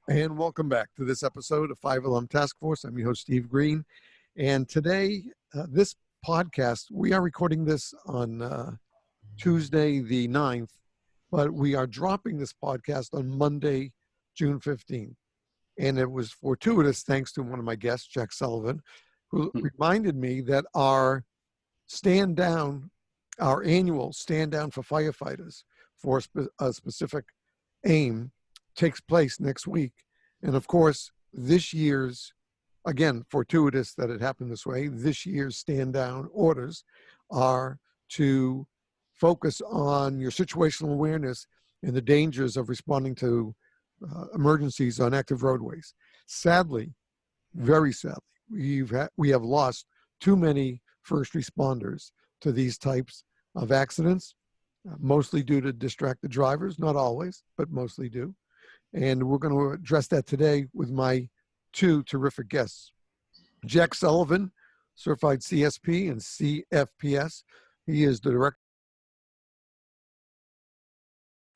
And welcome back to this episode of 5LM Task Force. I'm your host, Steve Green. And today, this podcast, we are recording this on Tuesday the 9th, but we are dropping this podcast on Monday, June 15th. And it was fortuitous, thanks to one of my guests, Jack Sullivan, who reminded me that our annual stand down for firefighters for a specific aim takes place next week. And of course, this year's, again, fortuitous that it happened this way, this year's stand down orders are to focus on your situational awareness and the dangers of responding to emergencies on active roadways. Sadly, very sadly, we have lost too many first responders to these types of accidents, mostly due to distracted drivers, not always, but mostly do. And we're going to address that today with my two terrific guests. Jack Sullivan, certified CSP and CFPS. He is the Director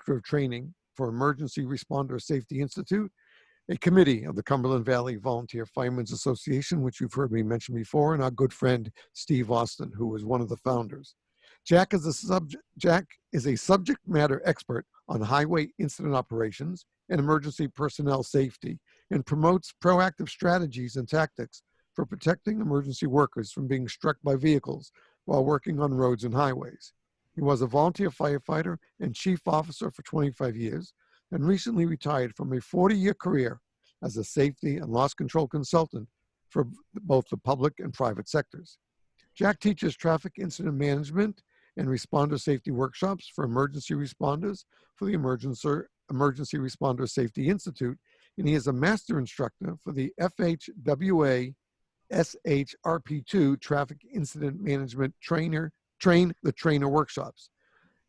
of Training for Emergency Responder Safety Institute, a committee of the Cumberland Valley Volunteer Firemen's Association, which you've heard me mention before, and our good friend, Steve Austin, who was one of the founders. Jack is a subject matter expert on highway incident operations and emergency personnel safety, and promotes proactive strategies and tactics for protecting emergency workers from being struck by vehicles while working on roads and highways. He was a volunteer firefighter and chief officer for 25 years, and recently retired from a 40-year career as a safety and loss control consultant for both the public and private sectors. Jack teaches traffic incident management and responder safety workshops for emergency responders for the Emergency Responder Safety Institute, and he is a master instructor for the FHWA SHRP2 Traffic Incident Management Train the Trainer workshops.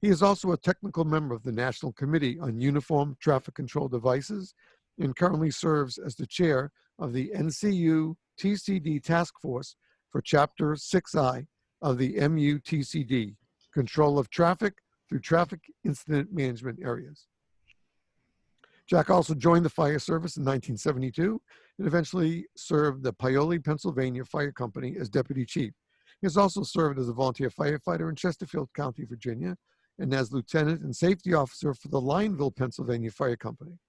He is also a technical member of the National Committee on Uniform Traffic Control Devices and currently serves as the chair of the NCU TCD Task Force for Chapter 6I of the MUTCD, Control of Traffic through Traffic Incident Management Areas. Jack also joined the fire service in 1972 and eventually served the Paoli, Pennsylvania Fire Company as deputy chief. He has also served as a volunteer firefighter in Chesterfield County, Virginia, and as lieutenant and safety officer for the Lineville, Pennsylvania Fire Company.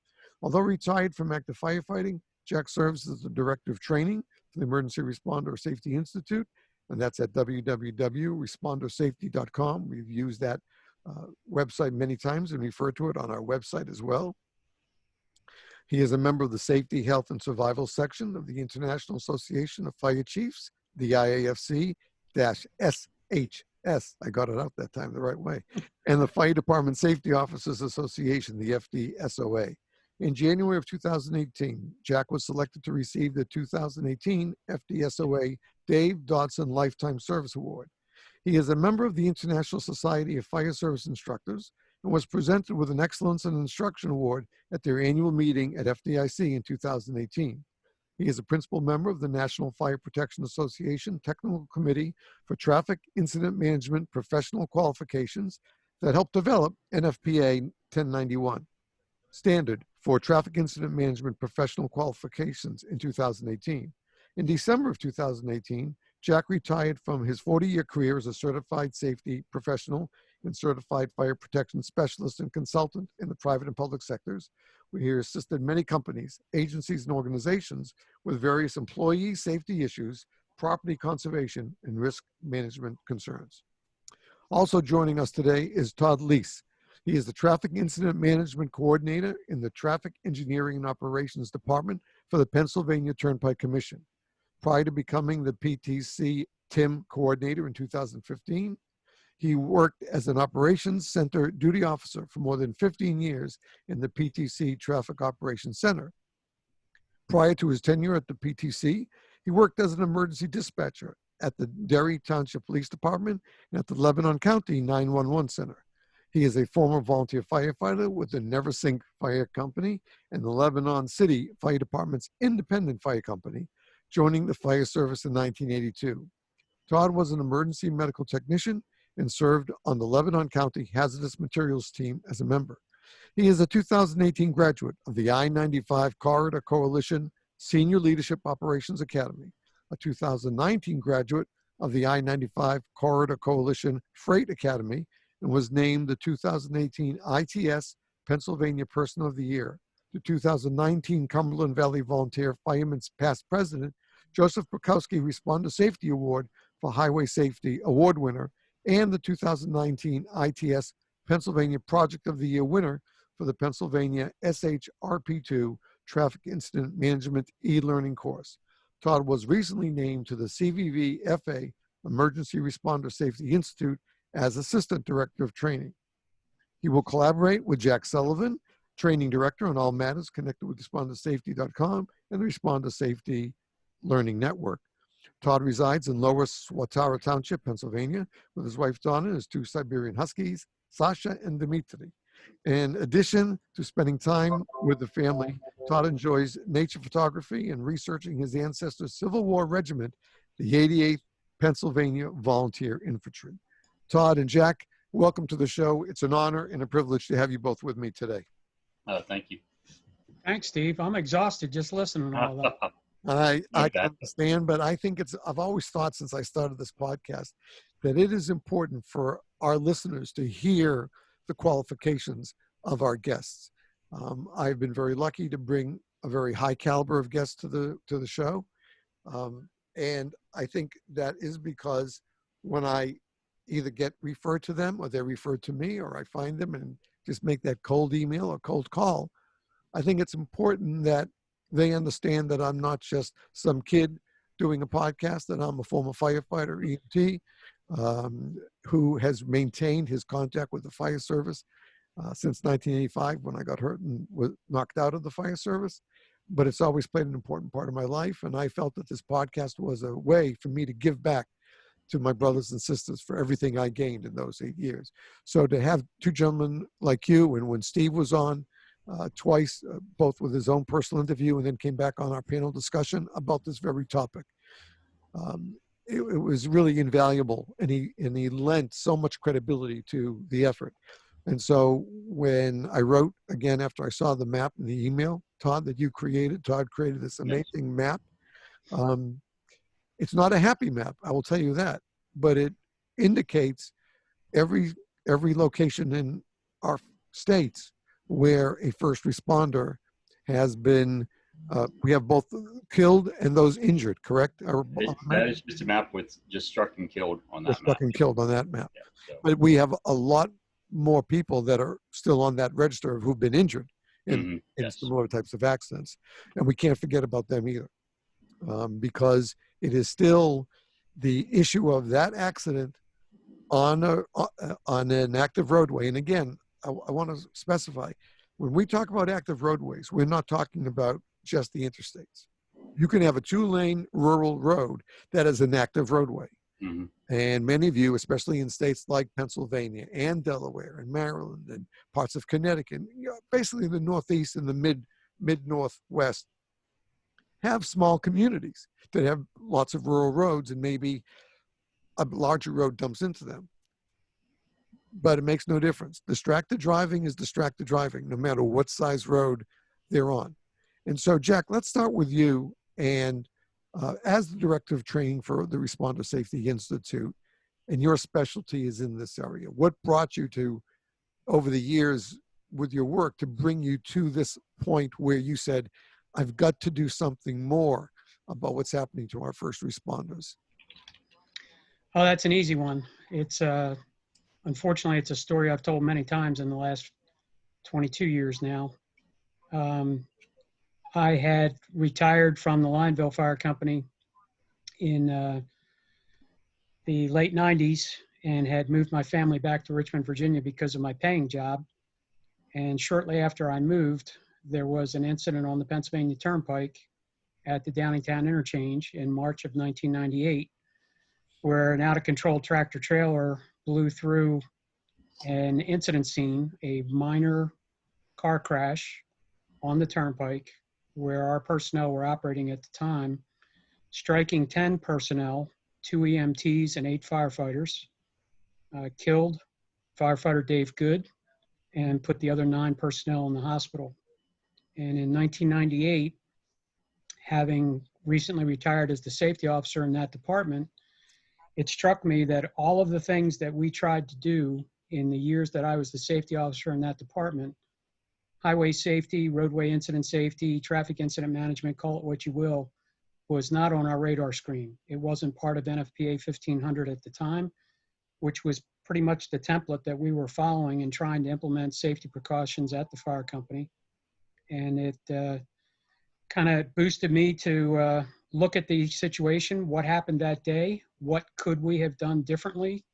Although retired from active firefighting, Jack serves as the director of training for the Emergency Responder Safety Institute, and that's at www.respondersafety.com. We've used that website many times and refer to it on our website as well. He is a member of the Safety, Health, and Survival section of the International Association of Fire Chiefs, the IAFC-SHS. I got it out that time the right way. And the Fire Department Safety Officers Association, the FDSOA. In January of 2018, Jack was selected to receive the 2018 FDSOA Dave Dodson Lifetime Service Award. He is a member of the International Society of Fire Service Instructors and was presented with an Excellence in Instruction Award at their annual meeting at FDIC in 2018. He is a principal member of the National Fire Protection Association Technical Committee for Traffic Incident Management Professional Qualifications that helped develop NFPA 1091 standard for Traffic Incident Management Professional Qualifications in 2018. In December of 2018, Jack retired from his 40-year career as a certified safety professional and certified fire protection specialist and consultant in the private and public sectors, where he assisted many companies, agencies, and organizations with various employee safety issues, property conservation, and risk management concerns. Also joining us today is Todd Leese. He is the Traffic Incident Management Coordinator in the Traffic Engineering and Operations Department for the Pennsylvania Turnpike Commission. Prior to becoming the PTC TIM Coordinator in 2015, he worked as an Operations Center duty officer for more than 15 years in the PTC Traffic Operations Center. Prior to his tenure at the PTC, he worked as an emergency dispatcher at the Derry Township Police Department and at the Lebanon County 911 Center. He is a former volunteer firefighter with the Never Sink Fire Company and the Lebanon City Fire Department's independent fire company, joining the fire service in 1982. Todd was an emergency medical technician and served on the Lebanon County Hazardous Materials team as a member. He is a 2018 graduate of the I-95 Corridor Coalition Senior Leadership Operations Academy, a 2019 graduate of the I-95 Corridor Coalition Freight Academy, and was named the 2018 ITS Pennsylvania Person of the Year. The 2019 Cumberland Valley Volunteer Firemen's Past President, Joseph Bukowski Responder Safety Award for Highway Safety Award winner, and the 2019 ITS Pennsylvania Project of the Year winner for the Pennsylvania SHRP2 Traffic Incident Management e-learning course. Todd was recently named to the CVV-FA Emergency Responder Safety Institute as Assistant Director of Training. He will collaborate with Jack Sullivan, Training Director, on all matters connected with ResponderSafety.com and the Responder Safety Learning Network. Todd resides in Lower Swatara Township, Pennsylvania, with his wife Donna and his 2 Siberian Huskies, Sasha and Dmitry. In addition to spending time with the family, Todd enjoys nature photography and researching his ancestors' Civil War regiment, the 88th Pennsylvania Volunteer Infantry. Todd and Jack, welcome to the show. It's an honor and a privilege to have you both with me today. Thank you. Thanks, Steve. I'm exhausted just listening to all that. I can understand, but I think I've always thought since I started this podcast that it is important for our listeners to hear the qualifications of our guests. I've been very lucky to bring a very high caliber of guests to the show. And I think that is because when I either get referred to them or they're referred to me, or I find them and just make that cold email or cold call, I think it's important that they understand that I'm not just some kid doing a podcast, that I'm a former firefighter, EMT, who has maintained his contact with the fire service since 1985 when I got hurt and was knocked out of the fire service. But it's always played an important part of my life, and I felt that this podcast was a way for me to give back to my brothers and sisters for everything I gained in those 8 years. So to have 2 gentlemen like you, and when Steve was on twice, both with his own personal interview and then came back on our panel discussion about this very topic, it was really invaluable, and he lent so much credibility to the effort. And so when I wrote, again, after I saw the map in the email, Todd, that you created, Todd created this amazing map. It's not a happy map, I will tell you that, but it indicates every location in our states where a first responder has been, we have both killed and those injured, correct? That is just a map with just struck and killed on that map. Struck and killed on that map. Yeah, so. But we have a lot more people that are still on that register who've been injured in similar types of accidents. And we can't forget about them either, because it is still the issue of that accident on an active roadway. And again, I want to specify, when we talk about active roadways, we're not talking about just the interstates. You can have a 2-lane rural road that is an active roadway. Mm-hmm. And many of you, especially in states like Pennsylvania and Delaware and Maryland and parts of Connecticut, basically the Northeast and the mid-Northwest, have small communities that have lots of rural roads, and maybe a larger road dumps into them. But it makes no difference. Distracted driving is distracted driving, no matter what size road they're on. And so, Jack, let's start with you. And as the director of training for the Responder Safety Institute, and your specialty is in this area, what brought you to, over the years with your work, to bring you to this point where you said, I've got to do something more about what's happening to our first responders? Oh, that's an easy one. It's unfortunately, it's a story I've told many times in the last 22 years now. I had retired from the Lineville Fire Company in the late 90s and had moved my family back to Richmond, Virginia because of my paying job. And shortly after I moved, there was an incident on the Pennsylvania Turnpike at the Downingtown interchange in March of 1998, where an out-of-control tractor trailer blew through an incident scene, a minor car crash on the turnpike where our personnel were operating at the time, striking 10 personnel, 2 EMTs and 8 firefighters, killed firefighter Dave Good and put the other 9 personnel in the hospital. And in 1998, having recently retired as the safety officer in that department, it struck me that all of the things that we tried to do in the years that I was the safety officer in that department, highway safety, roadway incident safety, traffic incident management, call it what you will, was not on our radar screen. It wasn't part of NFPA 1500 at the time, which was pretty much the template that we were following and trying to implement safety precautions at the fire company. And it kind of boosted me to look at the situation, what happened that day, what could we have done differently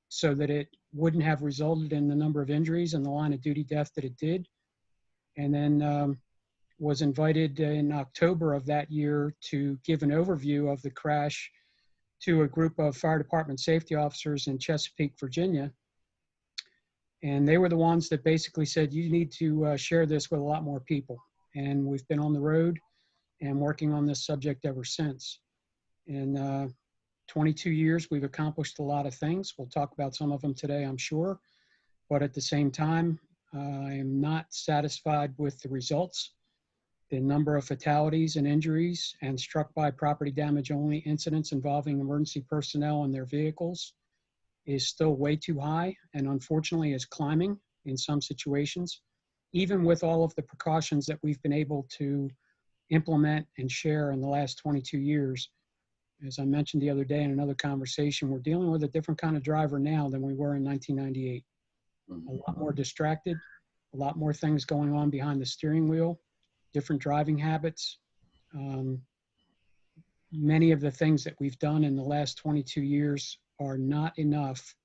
so that it wouldn't have resulted in the number of injuries and the line of duty death that it did. And then was invited in October of that year to give an overview of the crash to a group of fire department safety officers in Chesapeake, Virginia. And they were the ones that basically said, you need to share this with a lot more people. And we've been on the road and working on this subject ever since. In 22 years, we've accomplished a lot of things. We'll talk about some of them today, I'm sure. But at the same time, I am not satisfied with the results. The number of fatalities and injuries and struck by property damage only incidents involving emergency personnel and their vehicles is still way too high, and unfortunately is climbing in some situations, even with all of the precautions that we've been able to implement and share in the last 22 years. As I mentioned the other day in another conversation, we're dealing with a different kind of driver now than we were in 1998. A lot more distracted, a lot more things going on behind the steering wheel, different driving habits. Many of the things that we've done in the last 22 years are not enough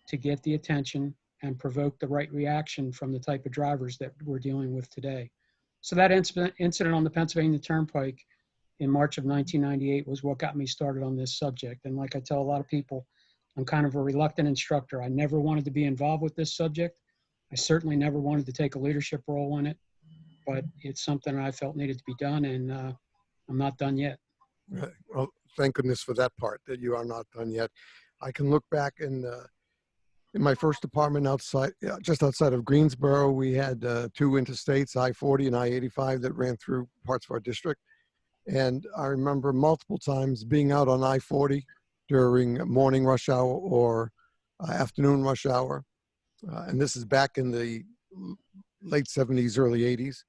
to get the attention and provoke the right reaction from the type of drivers that we're dealing with today. So that incident on the Pennsylvania Turnpike in March of 1998 was what got me started on this subject. And like I tell a lot of people, I'm kind of a reluctant instructor. I never wanted to be involved with this subject. I certainly never wanted to take a leadership role in it, but it's something I felt needed to be done, and I'm not done yet. Well, thank goodness for that part, that you are not done yet. I can look back in my first department outside, just outside of Greensboro, we had 2 interstates, I-40 and I-85, that ran through parts of our district. And I remember multiple times being out on I-40 during morning rush hour or afternoon rush hour. And this is back in the late 70s, early 80s.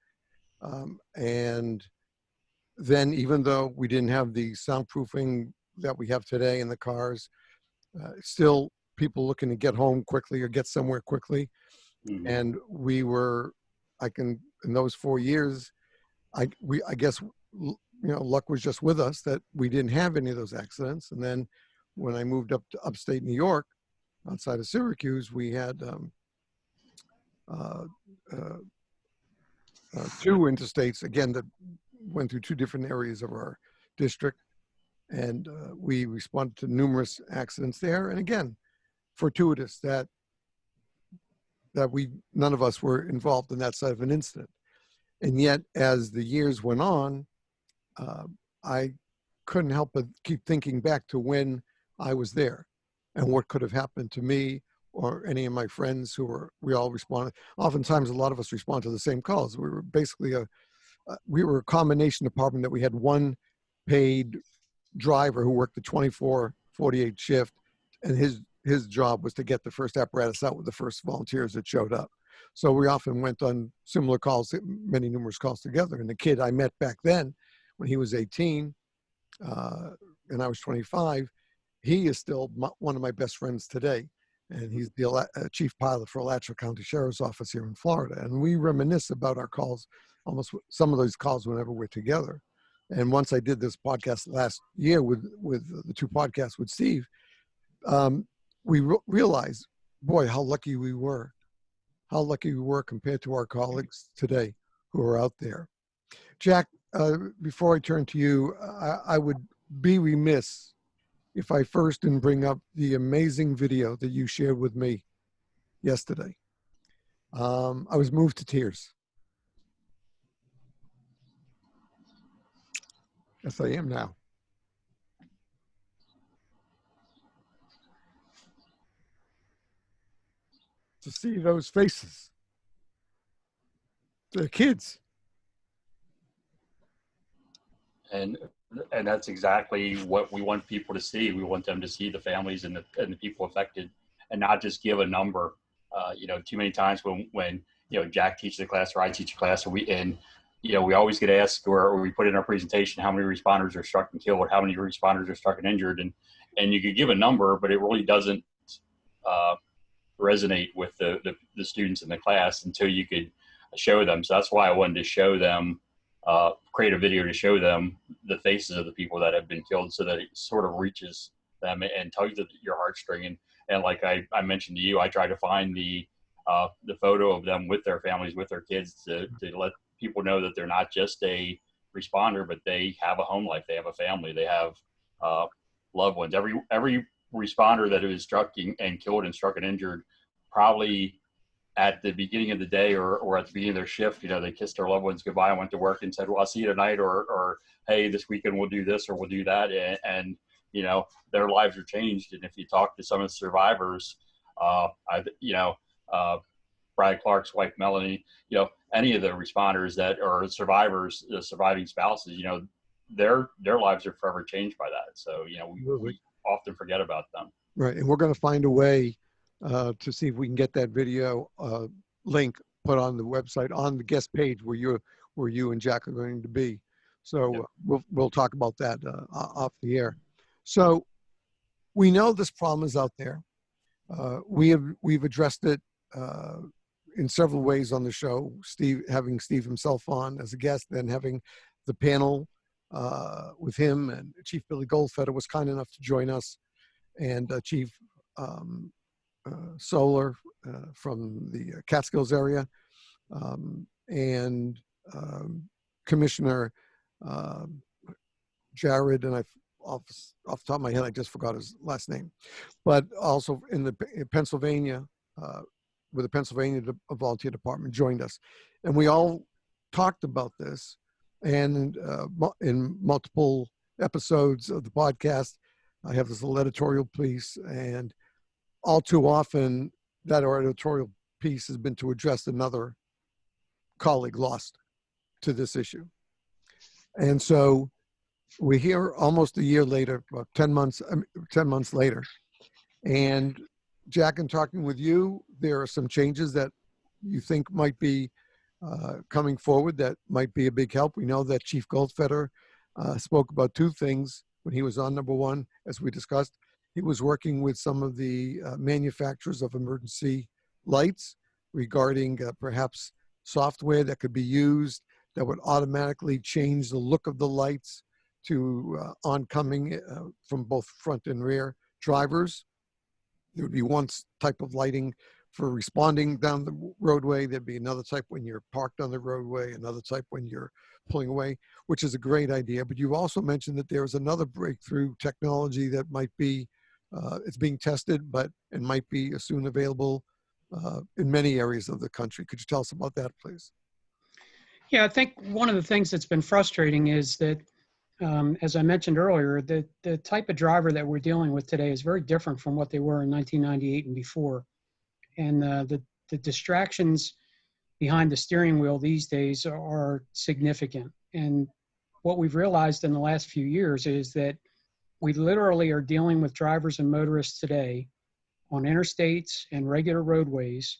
And then even though we didn't have the soundproofing that we have today in the cars, still people looking to get home quickly or get somewhere quickly. Mm-hmm. And we were, in those 4 years, I guess, luck was just with us that we didn't have any of those accidents. And then when I moved up to upstate New York, outside of Syracuse, we had 2 interstates, again, that went through 2 different areas of our district. And we responded to numerous accidents there. And again, fortuitous that none of us were involved in that side of an incident. And yet, as the years went on, I couldn't help but keep thinking back to when I was there and what could have happened to me or any of my friends we all responded. Oftentimes, a lot of us respond to the same calls. We were basically we were a combination department that we had one paid driver who worked the 24/48 shift, and his job was to get the first apparatus out with the first volunteers that showed up. So we often went on similar calls, numerous calls together. And the kid I met back then, when he was 18 and I was 25, he is still one of my best friends today. And he's the chief pilot for Alachua County Sheriff's Office here in Florida. And we reminisce about our calls, almost some of those calls whenever we're together. And once I did this podcast last year with the 2 podcasts with Steve, we realized, boy, how lucky we were compared to our colleagues today who are out there. Jack, before I turn to you, I would be remiss if I first didn't bring up the amazing video that you shared with me yesterday. I was moved to tears. Yes, I am now. To see those faces The kids. And that's exactly what we want people to see. We want them to see the families and the people affected, and not just give a number. Too many times when Jack teaches a class or I teach a class, and we always get asked, or we put in our presentation, how many responders are struck and killed, how many responders are struck and injured, and you could give a number, but it really doesn't resonate with the students in the class until you could show them. So that's why I wanted to show them, create a video to show them the faces of the people that have been killed, so that it sort of reaches them and tugs at your heartstring. And like I mentioned to you, I try to find the photo of them with their families, with their kids, to let people know that they're not just a responder, but they have a home life, they have a family, they have loved ones. Every responder that is struck and killed and struck and injured, probably at the beginning of the day or at the beginning of their shift, they kissed their loved ones goodbye and went to work and said, well, I'll see you tonight, or hey, this weekend we'll do this or we'll do that. And their lives are changed. And if you talk to some of the survivors, Brad Clark's wife, Melanie, any of the responders that are survivors, the surviving spouses, their lives are forever changed by that. So, we often forget about them. Right. And we're going to find a way to see if we can get that video link put on the website, on the guest page where you and Jack are going to be. So we'll talk about that off the air. So we know this problem is out there. We've addressed it in several ways on the show. Having Steve himself on as a guest, then having the panel with him, and Chief Billy Goldfeder was kind enough to join us, and Chief Solar from the Catskills area, and Commissioner Jared, and off the top of my head, I just forgot his last name, but also in Pennsylvania, with the Pennsylvania Volunteer Department joined us. And we all talked about this, and in multiple episodes of the podcast, I have this little editorial piece, and all too often that editorial piece has been to address another colleague lost to this issue. And so we're here almost a year later, about 10 months later. And Jack, in talking with you, there are some changes that you think might be coming forward that might be a big help. We know that Chief Goldfeder spoke about two things when he was on. Number one, as we discussed, he was working with some of the manufacturers of emergency lights regarding perhaps software that could be used that would automatically change the look of the lights to oncoming from both front and rear drivers. There would be one type of lighting for responding down the roadway. There'd be another type when you're parked on the roadway, another type when you're pulling away, which is a great idea. But you've also mentioned that there's another breakthrough technology that might be, it's being tested, and might be soon available in many areas of the country. Could you tell us about that, please? Yeah, I think one of the things that's been frustrating is that, as I mentioned earlier, the type of driver that we're dealing with today is very different from what they were in 1998 and before. And the distractions behind the steering wheel these days are significant. And what we've realized in the last few years is that we literally are dealing with drivers and motorists today on interstates and regular roadways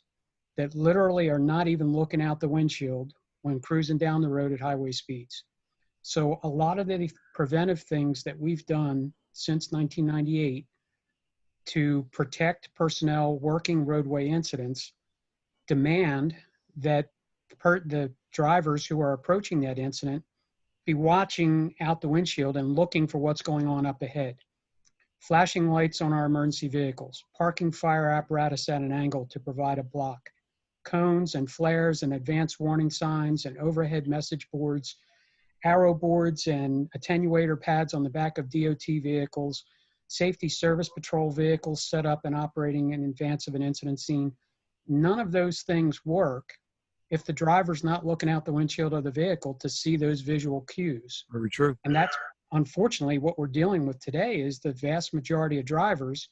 that literally are not even looking out the windshield when cruising down the road at highway speeds. So a lot of the preventive things that we've done since 1998 to protect personnel working roadway incidents demand that the drivers who are approaching that incident be watching out the windshield and looking for what's going on up ahead. Flashing lights on our emergency vehicles, parking fire apparatus at an angle to provide a block, cones and flares and advanced warning signs and overhead message boards, arrow boards and attenuator pads on the back of DOT vehicles, safety service patrol vehicles set up and operating in advance of an incident scene. None of those things work if the driver's not looking out the windshield of the vehicle to see those visual cues. Very true. And that's unfortunately what we're dealing with today is the vast majority of drivers.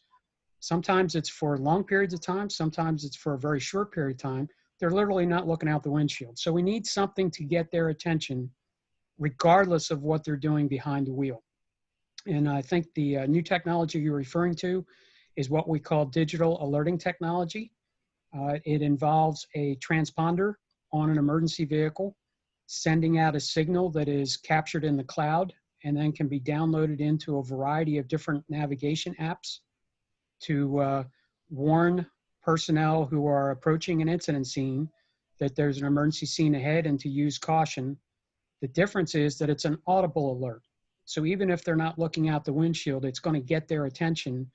Sometimes it's for long periods of time, sometimes it's for a very short period of time. they're literally not looking out the windshield. So we need something to get their attention regardless of what they're doing behind the wheel. And I think the new technology you're referring to is what we call digital alerting technology. It involves a transponder on an emergency vehicle, sending out a signal that is captured in the cloud and then can be downloaded into a variety of different navigation apps to warn personnel who are approaching an incident scene that there's an emergency scene ahead and to use caution. The difference is that it's an audible alert. So even if they're not looking out the windshield, it's going to get their attention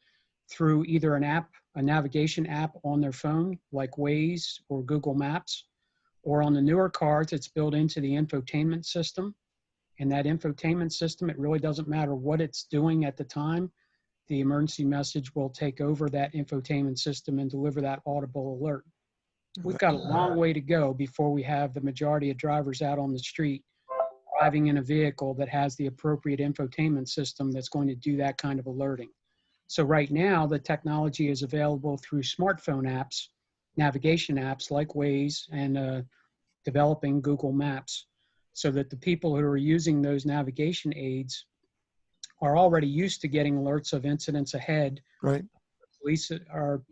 through either an app, a navigation app on their phone, like Waze or Google Maps, or on the newer cars, it's built into the infotainment system. And that infotainment system, it really doesn't matter what it's doing at the time. The emergency message will take over that infotainment system and deliver that audible alert. We've got a long way to go before we have the majority of drivers out on the street driving in a vehicle that has the appropriate infotainment system that's going to do that kind of alerting. So right now, the technology is available through smartphone apps, navigation apps like Waze, and developing Google Maps, so that the people who are using those navigation aids are already used to getting alerts of incidents ahead. Right. Police are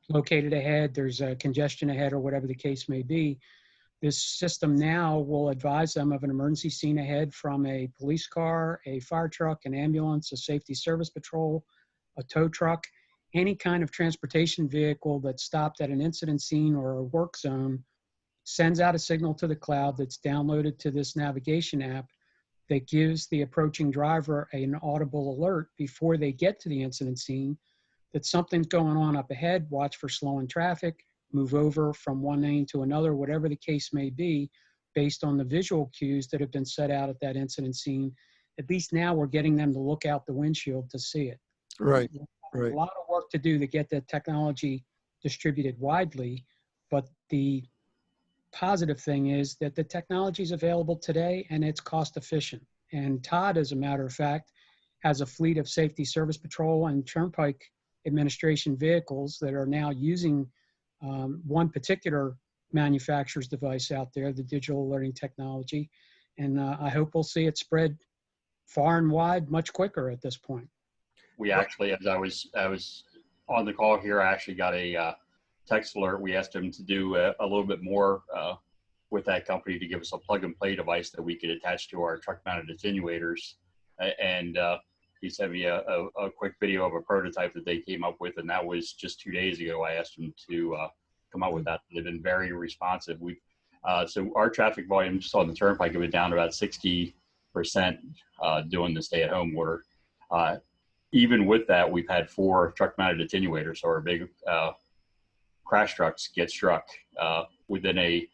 located ahead, there's a congestion ahead, or whatever the case may be. This system now will advise them of an emergency scene ahead from a police car, a fire truck, an ambulance, a safety service patrol, a tow truck, any kind of transportation vehicle that's stopped at an incident scene or a work zone, sends out a signal to the cloud that's downloaded to this navigation app that gives the approaching driver an audible alert before they get to the incident scene that something's going on up ahead, watch for slowing traffic, move over from one lane to another, whatever the case may be, based on the visual cues that have been set out at that incident scene. At least now we're getting them to look out the windshield to see it. Right. Right. A lot of work to do to get the technology distributed widely, but the positive thing is that the technology is available today and it's cost efficient. And Todd, as a matter of fact, has a fleet of safety service patrol and turnpike administration vehicles that are now using one particular manufacturer's device out there, the digital alerting technology. And I hope we'll see it spread far and wide much quicker at this point. We actually, as I was on the call here, I actually got a text alert. We asked him to do a little bit more with that company to give us a plug and play device that we could attach to our truck mounted attenuators. And he sent me a quick video of a prototype that they came up with. And that was just 2 days ago. I asked him to come up with that. They've been very responsive. So our traffic volume just on the turnpike have been down to about 60% doing the stay at home order. Even with that, we've had 4 truck mounted attenuators. So our big crash trucks get struck within a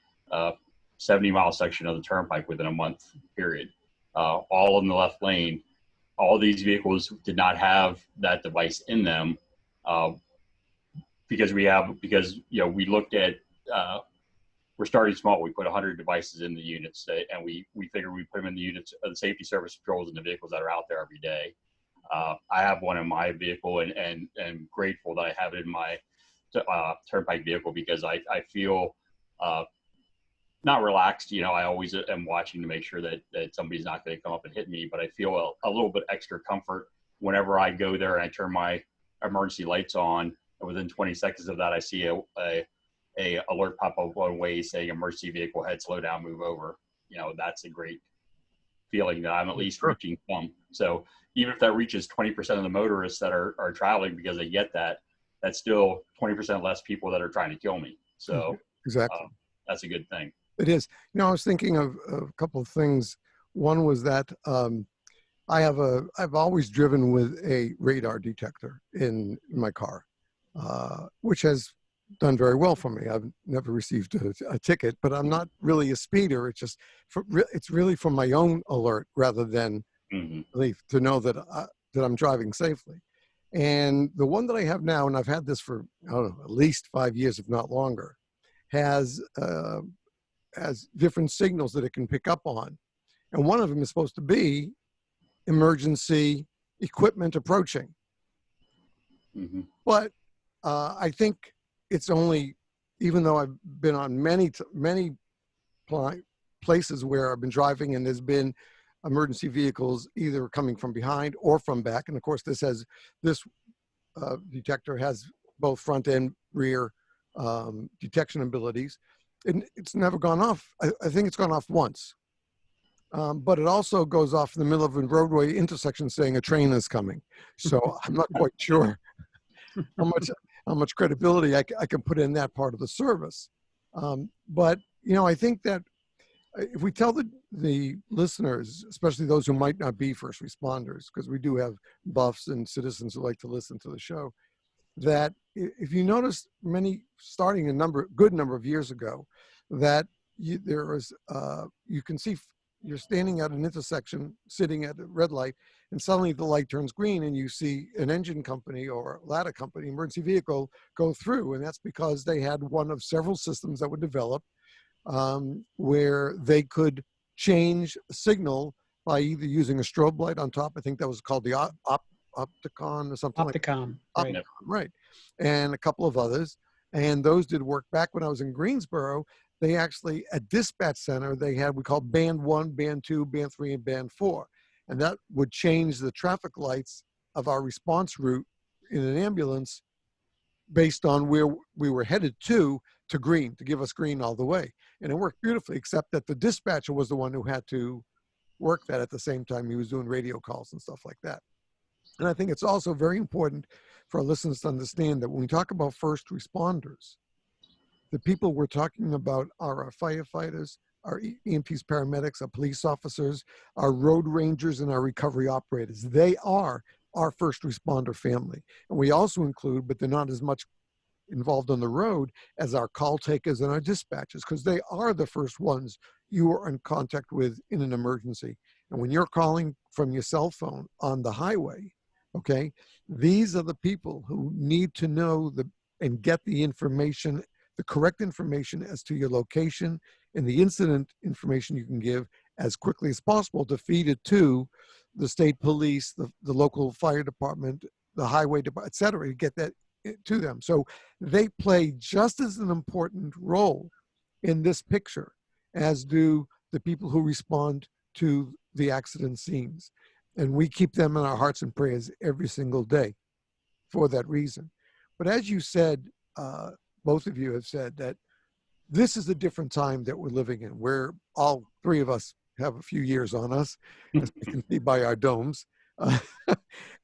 70-mile section of the turnpike within a month period, all in the left lane. All these vehicles did not have that device in them because we looked at, we're starting small. We put 100 devices in the units and we figured we put them in the units of the safety service patrols and the vehicles that are out there every day. I have one in my vehicle and grateful that I have it in my turnpike vehicle because I feel not relaxed. I always am watching to make sure that somebody's not going to come up and hit me, but I feel a little bit extra comfort whenever I go there and I turn my emergency lights on, and within 20 seconds of that, I see a alert pop up on Waze saying emergency vehicle ahead, slow down, move over. That's a great feeling that I'm at least reaching some. So even if that reaches 20% of the motorists that are traveling because they get that, that's still 20% less people that are trying to kill me. So exactly, that's a good thing. It is. I was thinking of a couple of things. One was that I've always driven with a radar detector in my car, which has done very well for me. I've never received a ticket, but I'm not really a speeder. It's just it's really for my own alert rather than relief to know that I'm driving safely. And the one that I have now, and I've had this for, I don't know, at least 5 years, if not longer, has different signals that it can pick up on. And one of them is supposed to be emergency equipment approaching. But I think it's only even though I've been on many places where I've been driving and there's been emergency vehicles either coming from behind or from back. And of course, this detector has both front and rear detection abilities. And it's never gone off. I think it's gone off once. But it also goes off in the middle of a roadway intersection saying a train is coming. So I'm not quite sure how much credibility I can put in that part of the service. But, I think that if we tell the listeners, especially those who might not be first responders, because we do have buffs and citizens who like to listen to the show, that if you notice starting a good number of years ago, that you can see you're standing at an intersection, sitting at a red light, and suddenly the light turns green and you see an engine company or ladder company, emergency vehicle go through. And that's because they had one of several systems that were developed where they could change a signal by either using a strobe light on top. I think that was called the Opticon or something Opticon, like that. Right. And a couple of others. And those did work. Back when I was in Greensboro, they actually, at dispatch center, we called band 1, band 2, band 3, and band 4. And that would change the traffic lights of our response route in an ambulance based on where we were headed to green, to give us green all the way. And it worked beautifully, except that the dispatcher was the one who had to work that at the same time he was doing radio calls and stuff like that. And I think it's also very important for our listeners to understand that when we talk about first responders, the people we're talking about are our firefighters, our EMTs, paramedics, our police officers, our road rangers, and our recovery operators. They are our first responder family. And we also include, but they're not as much involved on the road as our call takers and our dispatchers, because they are the first ones you are in contact with in an emergency. And when you're calling from your cell phone on the highway, okay, these are the people who need to know and get the information, the correct information as to your location and the incident information you can give as quickly as possible to feed it to the state police, the local fire department, the highway department, et cetera, to get that to them. So they play just as an important role in this picture as do the people who respond to the accident scenes. And we keep them in our hearts and prayers every single day for that reason. But as you said, both of you have said that this is a different time that we're living in, where all three of us have a few years on us, as we can see by our domes.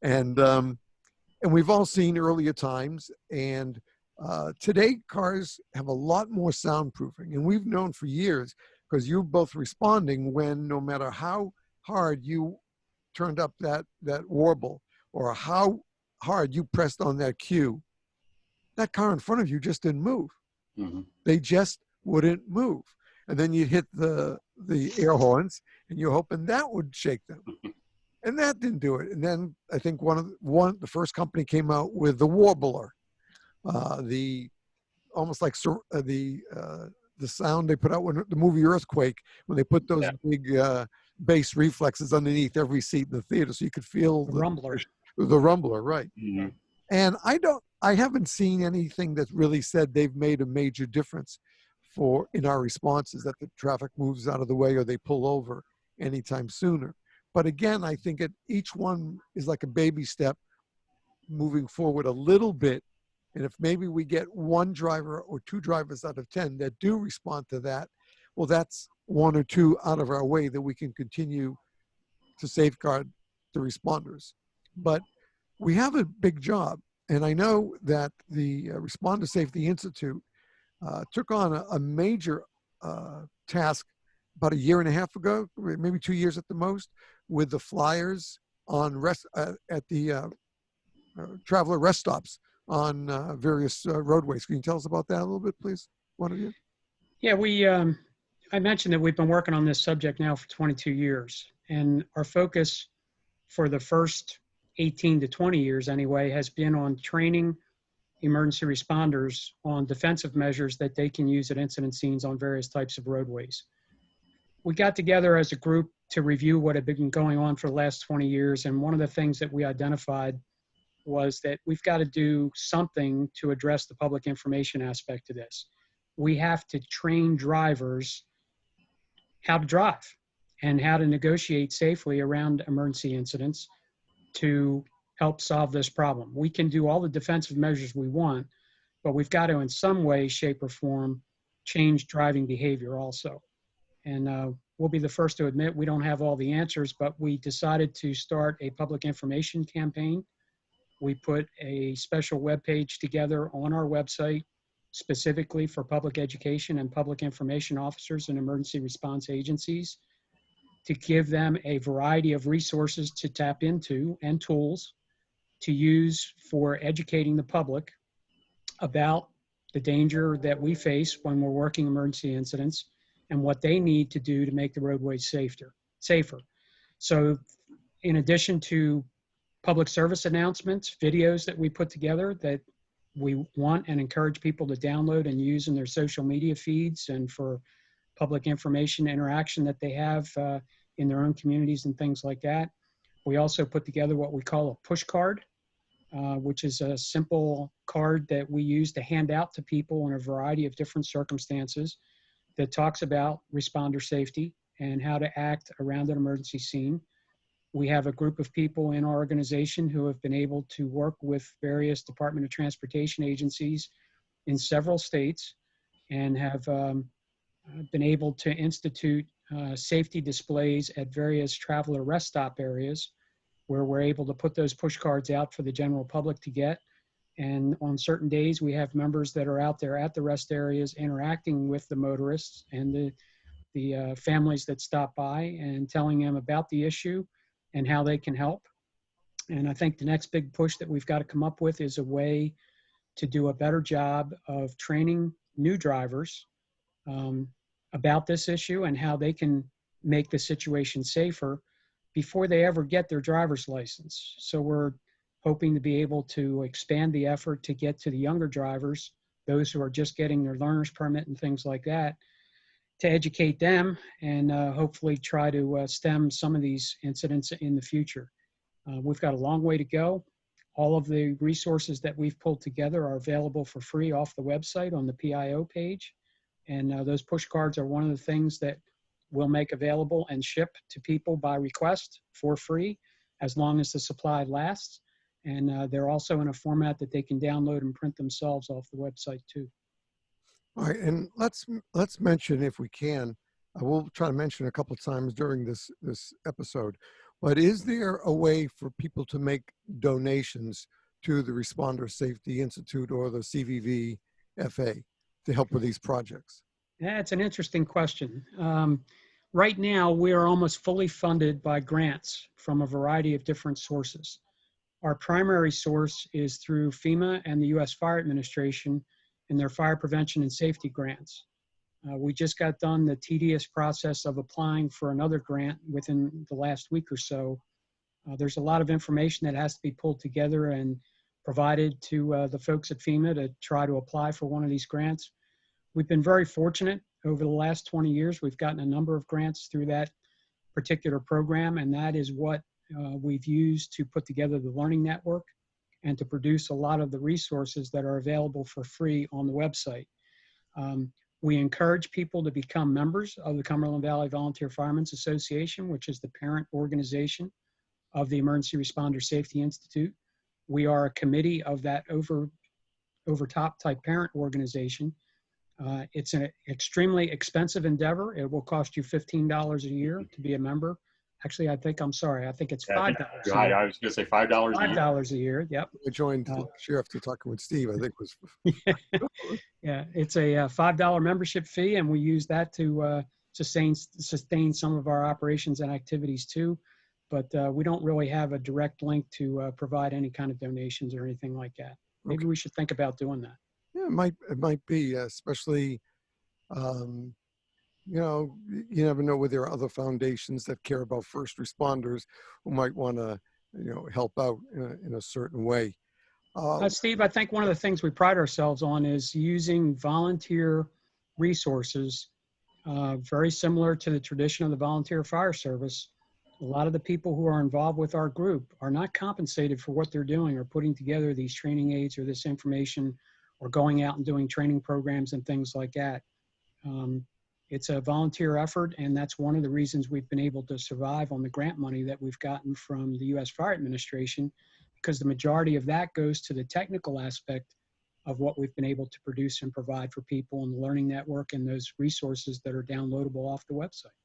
And we've all seen earlier times. And today cars have a lot more soundproofing. And we've known for years, because you're both responding when no matter how hard you turned up that warble or how hard you pressed on that cue, that car in front of you just didn't move. Mm-hmm. They just wouldn't move. And then you'd hit the air horns and you're hoping that would shake them. And that didn't do it. And then I think the first company came out with the warbler, almost like the sound they put out when the movie Earthquake, when they put those big bass reflexes underneath every seat in the theater, so you could feel the rumbler. The rumbler, right? Mm-hmm. And I haven't seen anything that's really said they've made a major difference in our responses, that the traffic moves out of the way or they pull over anytime sooner. But again, I think each one is like a baby step moving forward a little bit. And if maybe we get one driver or two drivers out of 10 that do respond to that, well, that's one or two out of our way that we can continue to safeguard the responders. But we have a big job. And I know that the Responder Safety Institute took on a major task about a year and a half ago, maybe 2 years at the most, with the flyers on at the traveler rest stops on various roadways. Can you tell us about that a little bit, please, one of you? Yeah, I mentioned that we've been working on this subject now for 22 years. And our focus for the first 18 to 20 years anyway has been on training emergency responders on defensive measures that they can use at incident scenes on various types of roadways. We got together as a group to review what had been going on for the last 20 years. And one of the things that we identified was that we've got to do something to address the public information aspect of this. we have to train drivers how to drive and how to negotiate safely around emergency incidents to help solve this problem. We can do all the defensive measures we want, but we've got to, in some way, shape, or form, change driving behavior also. And we'll be the first to admit we don't have all the answers, but we decided to start a public information campaign. We put a special webpage together on our website specifically for public education and public information officers and emergency response agencies to give them a variety of resources to tap into and tools to use for educating the public about the danger that we face when we're working emergency incidents and what they need to do to make the roadways safer. So in addition to public service announcements, videos that we put together that we want and encourage people to download and use in their social media feeds and for public information interaction that they have in their own communities and things like that. We also put together what we call a push card, which is a simple card that we use to hand out to people in a variety of different circumstances that talks about responder safety and how to act around an emergency scene. We have a group of people in our organization who have been able to work with various Department of Transportation agencies in several states and have been able to institute safety displays at various traveler rest stop areas where we're able to put those push cards out for the general public to get. And on certain days, we have members that are out there at the rest areas interacting with the motorists and the families that stop by and telling them about the issue and how they can help. And I think the next big push that we've got to come up with is a way to do a better job of training new drivers about this issue and how they can make the situation safer before they ever get their driver's license. So we're hoping to be able to expand the effort to get to the younger drivers, those who are just getting their learner's permit and things like that, to educate them and hopefully try to stem some of these incidents in the future. We've got a long way to go. All of the resources that we've pulled together are available for free off the website on the PIO page. And those push cards are one of the things that we'll make available and ship to people by request for free as long as the supply lasts. And they're also in a format that they can download and print themselves off the website too. All right, and let's mention, if we can, I will try to mention a couple of times during this episode, but is there a way for people to make donations to the Responder Safety Institute or the CVV-FA to help with these projects? That's an interesting question. Right now, we are almost fully funded by grants from a variety of different sources. Our primary source is through FEMA and the U.S. Fire Administration in their fire prevention and safety grants. We just got done the tedious process of applying for another grant within the last week or so. There's a lot of information that has to be pulled together and provided to the folks at FEMA to try to apply for one of these grants. We've been very fortunate over the last 20 years. We've gotten a number of grants through that particular program, and that is what we've used to put together the learning network and to produce a lot of the resources that are available for free on the website. We encourage people to become members of the Cumberland Valley Volunteer Firemen's Association, which is the parent organization of the Emergency Responder Safety Institute. We are a committee of that overtop type parent organization. It's an extremely expensive endeavor. It will cost you $15 a year to be a member. Actually, I think it's $5. I was going to say $5 a year. $5 a year, yep. I joined sure after talking with Steve, I think was. Yeah, it's a $5 membership fee, and we use that to sustain some of our operations and activities too. But we don't really have a direct link to provide any kind of donations or anything like that. Maybe we should think about doing that. Yeah, it might be, especially, you know, you never know whether there are other foundations that care about first responders who might want to, you know, help out in a certain way. Steve, I think one of the things we pride ourselves on is using volunteer resources, very similar to the tradition of the volunteer fire service. A lot of the people who are involved with our group are not compensated for what they're doing or putting together these training aids or this information or going out and doing training programs and things like that. It's a volunteer effort, and that's one of the reasons we've been able to survive on the grant money that we've gotten from the U.S. Fire Administration, because the majority of that goes to the technical aspect of what we've been able to produce and provide for people in the learning network and those resources that are downloadable off the website.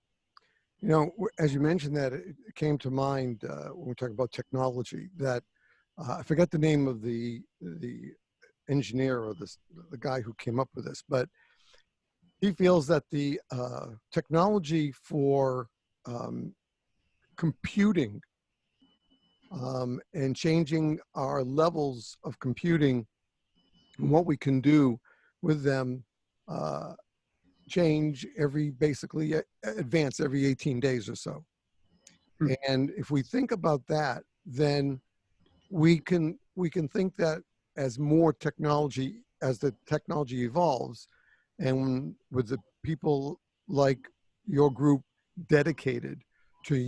You know, as you mentioned that, it came to mind when we talk about technology that I forget the name of the engineer or the guy who came up with this, but he feels that the technology for computing and changing our levels of computing and what we can do with them change basically advance every 18 days or so. And if we think about that, then we can think that as more technology, as the technology evolves, and with the people like your group dedicated to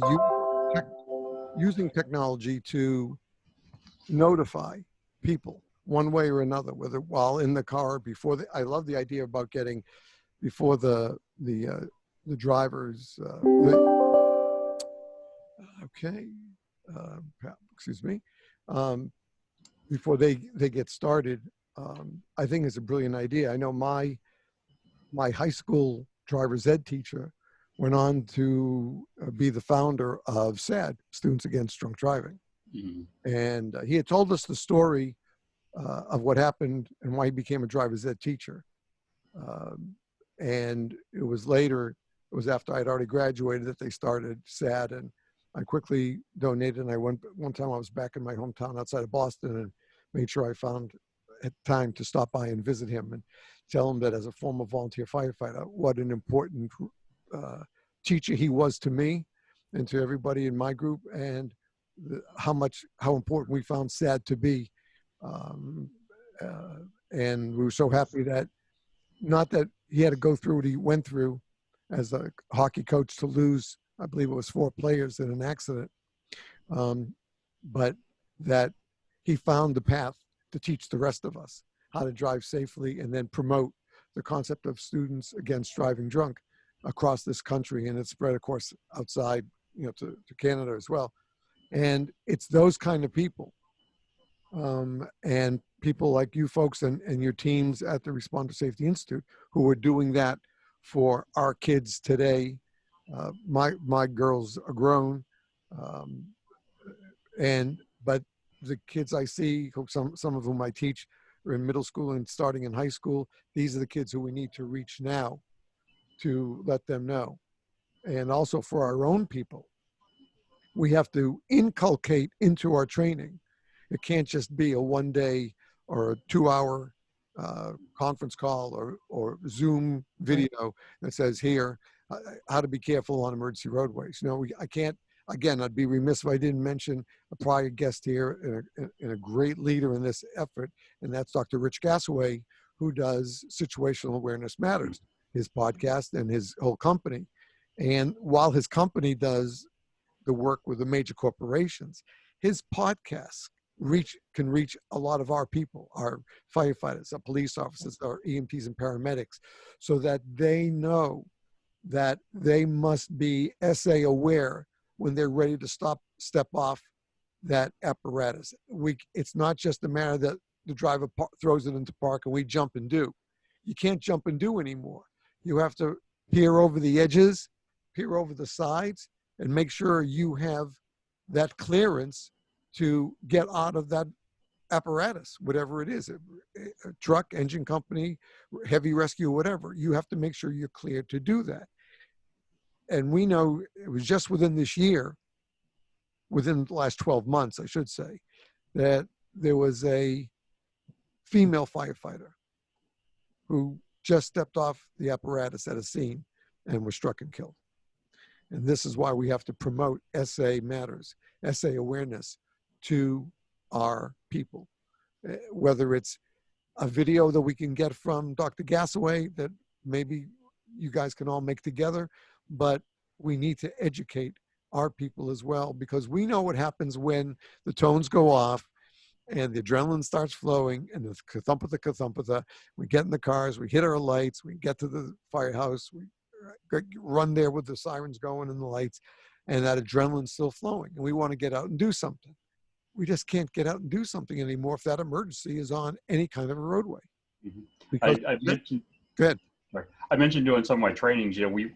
using technology to notify people one way or another, whether while in the car, I love the idea about getting before the drivers, excuse me, before they get started, I think is a brilliant idea. I know my high school driver's ed teacher went on to be the founder of SAD, Students Against Drunk Driving. Mm-hmm. And he had told us the story of what happened and why he became a driver's ed teacher. And it was after I'd already graduated that they started SAD, and I quickly donated. And one time I was back in my hometown outside of Boston and made sure I found time to stop by and visit him and tell him that as a former volunteer firefighter, what an important teacher he was to me and to everybody in my group, and how important we found SAD to be. And we were so happy that, not that he had to go through what he went through as a hockey coach to lose, I believe it was 4 players in an accident, but that he found the path to teach the rest of us how to drive safely and then promote the concept of Students Against Driving Drunk across this country. And it's spread, of course, outside, to Canada as well. And it's those kind of people, and people like you folks and your teams at the Responder Safety Institute who are doing that for our kids today. My girls are grown, but the kids I see, some of whom I teach, are in middle school and starting in high school. These are the kids who we need to reach now to let them know. And also for our own people, we have to inculcate into our training. It can't just be a 1-day or a 2-hour conference call or Zoom video that says here how to be careful on emergency roadways. I can't. Again, I'd be remiss if I didn't mention a prior guest here and a great leader in this effort, and that's Dr. Rich Gassaway, who does Situational Awareness Matters, his podcast and his whole company. And while his company does the work with the major corporations, his podcasts can reach a lot of our people, our firefighters, our police officers, our EMTs and paramedics, so that they know that they must be SA aware when they're ready to step off that apparatus. It's not just a matter that the driver throws it into park and we jump and do. You can't jump and do anymore. You have to peer over the edges, peer over the sides, and make sure you have that clearance to get out of that apparatus, whatever it is, a truck, engine company, heavy rescue, whatever. You have to make sure you're clear to do that. And we know it was just within this year, within the last 12 months, I should say, that there was a female firefighter who just stepped off the apparatus at a scene and was struck and killed. And this is why we have to promote SA Matters, SA awareness to our people. Whether it's a video that we can get from Dr. Gassaway that maybe you guys can all make together, but we need to educate our people as well, because we know what happens when the tones go off and the adrenaline starts flowing, and the kathumpatha, we get in the cars, we hit our lights, we get to the firehouse, we run there with the sirens going and the lights, and that adrenaline's still flowing, and we want to get out and do something. We just can't get out and do something anymore if that emergency is on any kind of a roadway. Mhm. Because I mentioned, go ahead. sorry. I mentioned doing some of my trainings, you know, we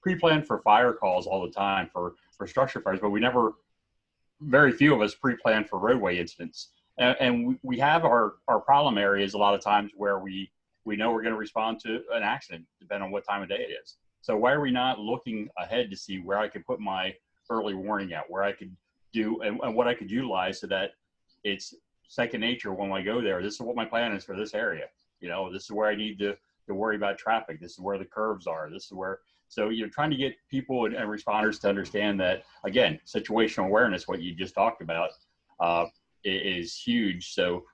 pre-plan for fire calls all the time for structure fires, but we never, very few of us pre-plan for roadway incidents. And we have our problem areas a lot of times where we know we're going to respond to an accident, depending on what time of day it is. So why are we not looking ahead to see where I could put my early warning at, where I could do and what I could utilize so that it's second nature when I go there. This is what my plan is for this area. You know, this is where I need to worry about traffic. This is where the curves are. This is where, so you're trying to get people and responders to understand that, again, situational awareness, what you just talked about, is huge. So,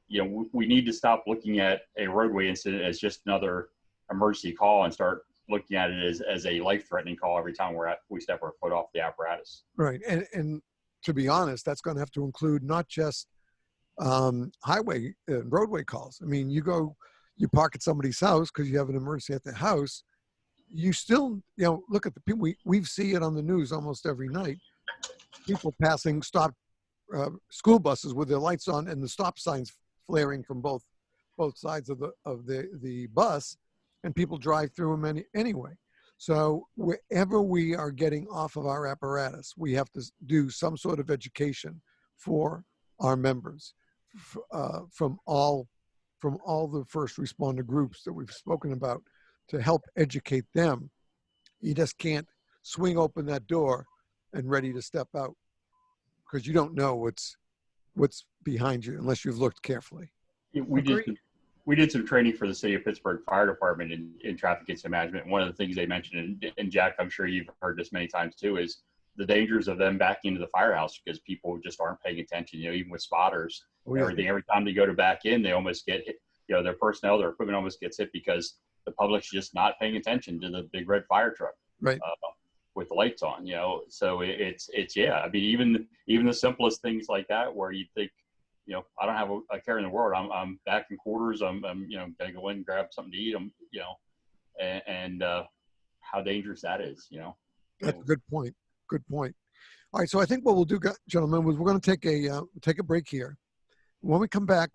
you know, we need to stop looking at a roadway incident as just another emergency call and start looking at it as a life-threatening call every time we step our foot off the apparatus. Right. And to be honest, that's going to have to include not just highway and roadway calls. I mean, you park at somebody's house because you have an emergency at the house. You still, you know, look at the people. We see it on the news almost every night. People passing stopped school buses with their lights on and the stop signs flaring from both sides of the bus, and people drive through them anyway. So wherever we are getting off of our apparatus, we have to do some sort of education for our members from all the first responder groups that we've spoken about to help educate them. You just can't swing open that door and ready to step out because you don't know what's behind you unless you've looked carefully. We did some training for the City of Pittsburgh Fire Department in traffic incident management. One of the things they mentioned, and Jack, I'm sure you've heard this many times too, is the dangers of them backing into the firehouse because people just aren't paying attention. You know, even with spotters, everything, every time they go to back in, they almost get hit. You know, their personnel, their equipment almost gets hit because the public's just not paying attention to the big red fire truck, right? With the lights on. You know, so it's yeah. I mean, even the simplest things like that, where you think, you know, I don't have a care in the world. I'm back in quarters. I'm you know, gonna go in and grab something to eat. You know, and how dangerous that is. You know, that's a good point. Good point. All right, so I think what we'll do, gentlemen, is we're going to take a break here. When we come back,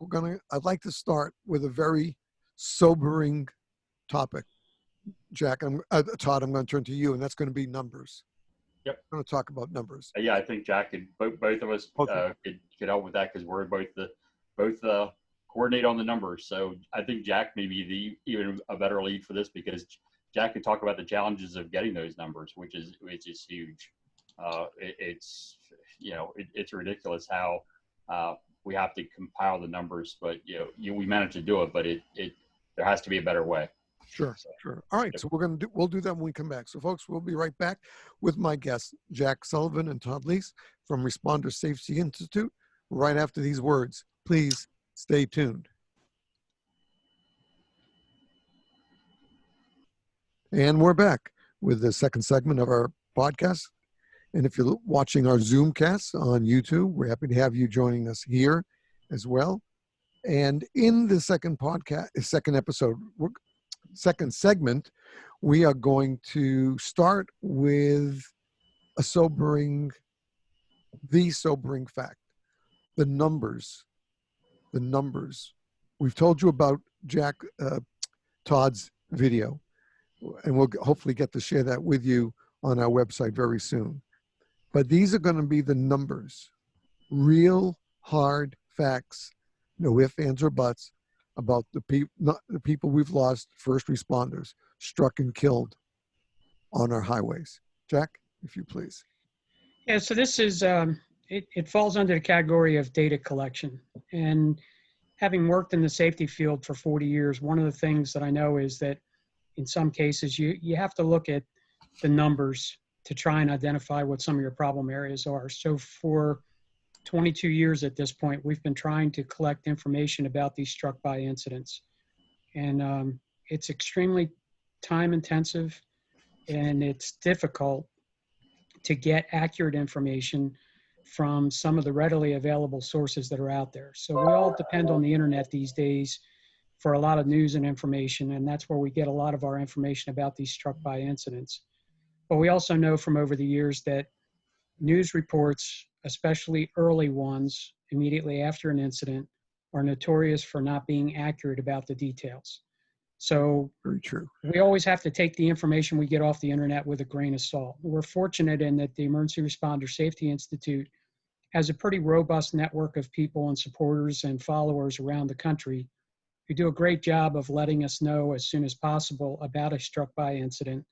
I'd like to start with a very sobering topic. Jack, Todd, I'm going to turn to you, and that's going to be numbers. Yep. I'm going to talk about numbers. Yeah, I think Jack could, both of us could help with that because we're both coordinate on the numbers. So I think Jack may be even a better lead for this because Jack could talk about the challenges of getting those numbers, which is huge. It's you know, it's ridiculous how we have to compile the numbers, but we managed to do it, but there has to be a better way. Sure. All right, so we'll do that when we come back. So folks, we'll be right back with my guests, Jack Sullivan and Todd Lease from Responder Safety Institute, right after these words. Please stay tuned. And we're back with the second segment of our podcast. And if you're watching our Zoomcast on YouTube, we're happy to have you joining us here as well. And in the second segment, we are going to start with the sobering fact, the numbers. We've told you about Todd's video, and we'll hopefully get to share that with you on our website very soon. But these are going to be the numbers, real hard facts, no ifs, ands, or buts, about the people we've lost, first responders, struck and killed on our highways. Jack, if you please. Yeah, so this is, it falls under the category of data collection. And having worked in the safety field for 40 years, one of the things that I know is that in some cases you have to look at the numbers to try and identify what some of your problem areas are. So for 22 years at this point, we've been trying to collect information about these struck by incidents. And it's extremely time intensive and it's difficult to get accurate information from some of the readily available sources that are out there. So we all depend on the internet these days for a lot of news and information, and that's where we get a lot of our information about these struck by incidents. But we also know from over the years that news reports, especially early ones immediately after an incident, are notorious for not being accurate about the details. So Very true. we always have to take the information we get off the internet with a grain of salt. We're fortunate in that the Emergency Responder Safety Institute has a pretty robust network of people and supporters and followers around the country who do a great job of letting us know as soon as possible about a struck by incident,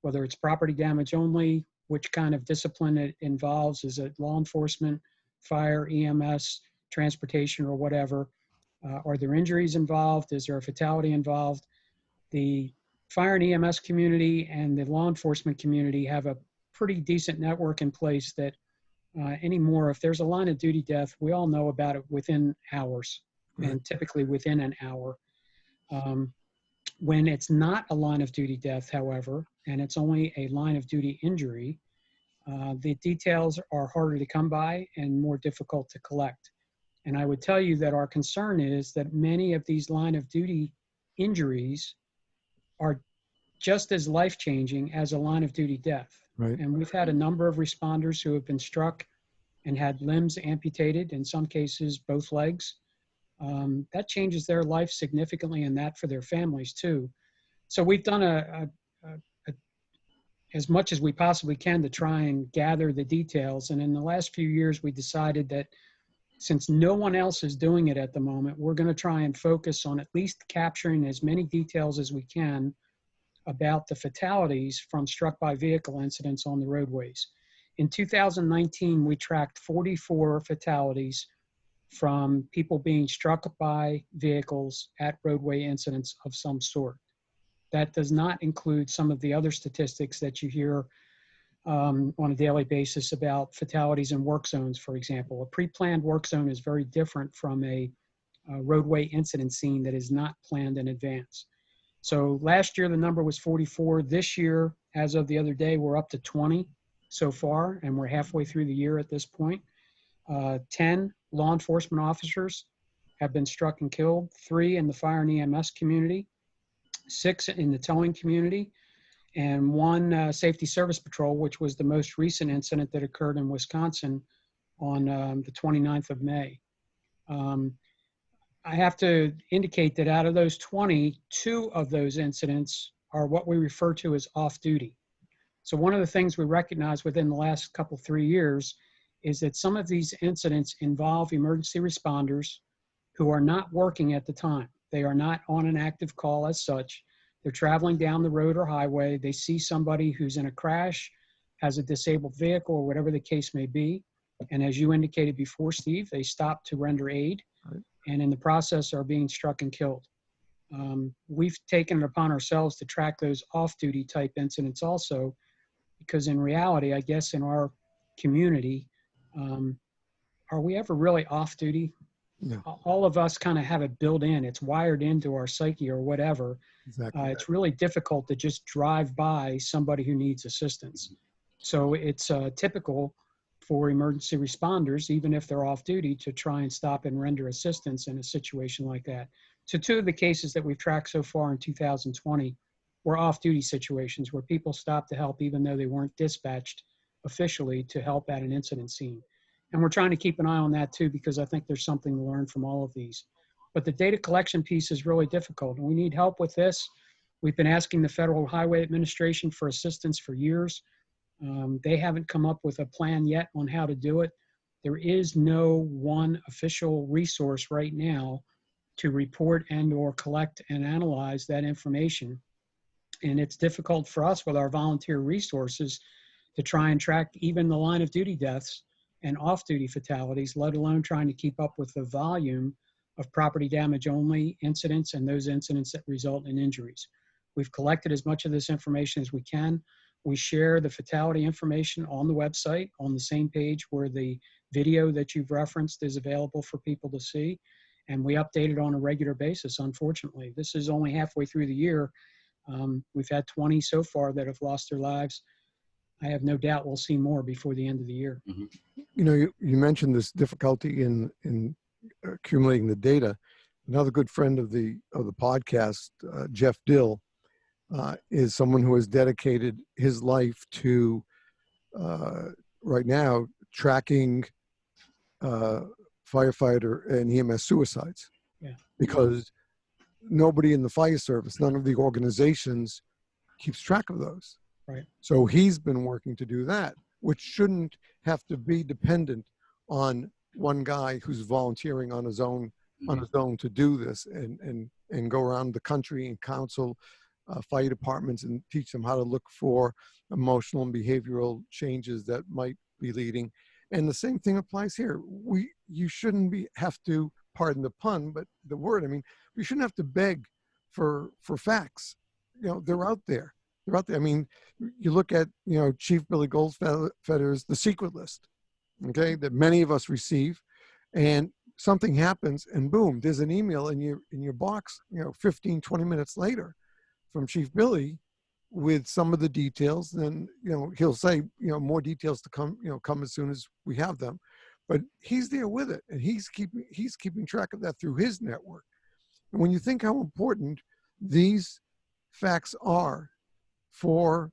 whether it's property damage only, which kind of discipline it involves. Is it law enforcement, fire, EMS, transportation, or whatever? Are there injuries involved? Is there a fatality involved? The fire and EMS community and the law enforcement community have a pretty decent network in place that anymore, if there's a line of duty death, we all know about it within hours, Right. and typically within an hour. When it's not a line of duty death, however, and it's only a line of duty injury, the details are harder to come by and more difficult to collect. And I would tell you that our concern is that many of these line of duty injuries are just as life-changing as a line of duty death. Right. And we've had a number of responders who have been struck and had limbs amputated, in some cases both legs. That changes their life significantly, and that for their families too. So we've done as much as we possibly can to try and gather the details. And in the last few years, we decided that since no one else is doing it at the moment, we're going to try and focus on at least capturing as many details as we can about the fatalities from struck by vehicle incidents on the roadways. In 2019, we tracked 44 fatalities from people being struck by vehicles at roadway incidents of some sort. That does not include some of the other statistics that you hear on a daily basis about fatalities in work zones, for example. A pre-planned work zone is very different from a roadway incident scene that is not planned in advance. So last year, the number was 44. This year, as of the other day, we're up to 20 so far, and we're halfway through the year at this point. 10 law enforcement officers have been struck and killed, 3 in the fire and EMS community, 6 in the towing community, and 1 safety service patrol, which was the most recent incident that occurred in Wisconsin on the 29th of May. I have to indicate that out of those 20, 2 of those incidents are what we refer to as off-duty. So one of the things we recognize within the last 3 years is that some of these incidents involve emergency responders who are not working at the time. They are not on an active call as such. They're traveling down the road or highway. They see somebody who's in a crash, has a disabled vehicle, or whatever the case may be. And as you indicated before, Steve, they stop to render aid, Right. and in the process are being struck and killed. We've taken it upon ourselves to track those off-duty type incidents also, because in reality, I guess in our community, are we ever really off-duty? No. All of us kind of have it built in. It's wired into our psyche or whatever. Exactly. It's really difficult to just drive by somebody who needs assistance. So it's typical for emergency responders, even if they're off duty, to try and stop and render assistance in a situation like that. So 2 of the cases that we've tracked so far in 2020 were off-duty situations where people stopped to help even though they weren't dispatched officially to help at an incident scene. And we're trying to keep an eye on that too, because I think there's something to learn from all of these. But the data collection piece is really difficult, and we need help with this. We've been asking the Federal Highway Administration for assistance for years. They haven't come up with a plan yet on how to do it. There is no one official resource right now to report and or collect and analyze that information. And it's difficult for us with our volunteer resources to try and track even the line of duty deaths and off-duty fatalities, let alone trying to keep up with the volume of property damage only incidents and those incidents that result in injuries. We've collected as much of this information as we can. We share the fatality information on the website on the same page where the video that you've referenced is available for people to see. And we update it on a regular basis, unfortunately. This is only halfway through the year. We've had 20 so far that have lost their lives. I have no doubt we'll see more before the end of the year. You know, you mentioned this difficulty in accumulating the data. Another good friend of the podcast, Jeff Dill, is someone who has dedicated his life to right now tracking firefighter and EMS suicides. Yeah. Because nobody in the fire service, none of the organizations keeps track of those. Right. So he's been working to do that, which shouldn't have to be dependent on one guy who's volunteering on his own to do this and go around the country and counsel fire departments and teach them how to look for emotional and behavioral changes that might be leading. And the same thing applies here. You shouldn't have to, pardon the pun, but the word, I mean, we shouldn't have to beg for facts. You know, they're out there. They're out there. I mean, you look at, you know, Chief Billy Goldfeder's The Secret List, okay, that many of us receive, and something happens and boom, there's an email in your box, you know, 15, 20 minutes later from Chief Billy with some of the details. Then, you know, he'll say, you know, more details to come, you know, come as soon as we have them. But he's there with it, and he's keeping track of that through his network. And when you think how important these facts are for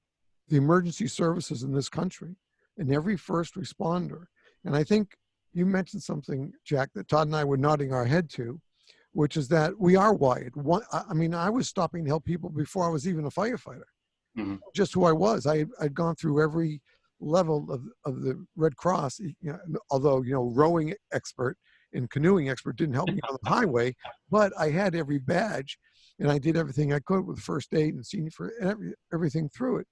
the emergency services in this country and every first responder, and I think you mentioned something, Jack, that Todd and I were nodding our head to, which is that we are wired. I mean, I was stopping to help people before I was even a firefighter. Mm-hmm. Just who I was. I'd gone through every level of the Red Cross, you know, although, you know, rowing expert and canoeing expert didn't help me on the highway, but I had every badge and I did everything I could with first aid and senior for everything through it.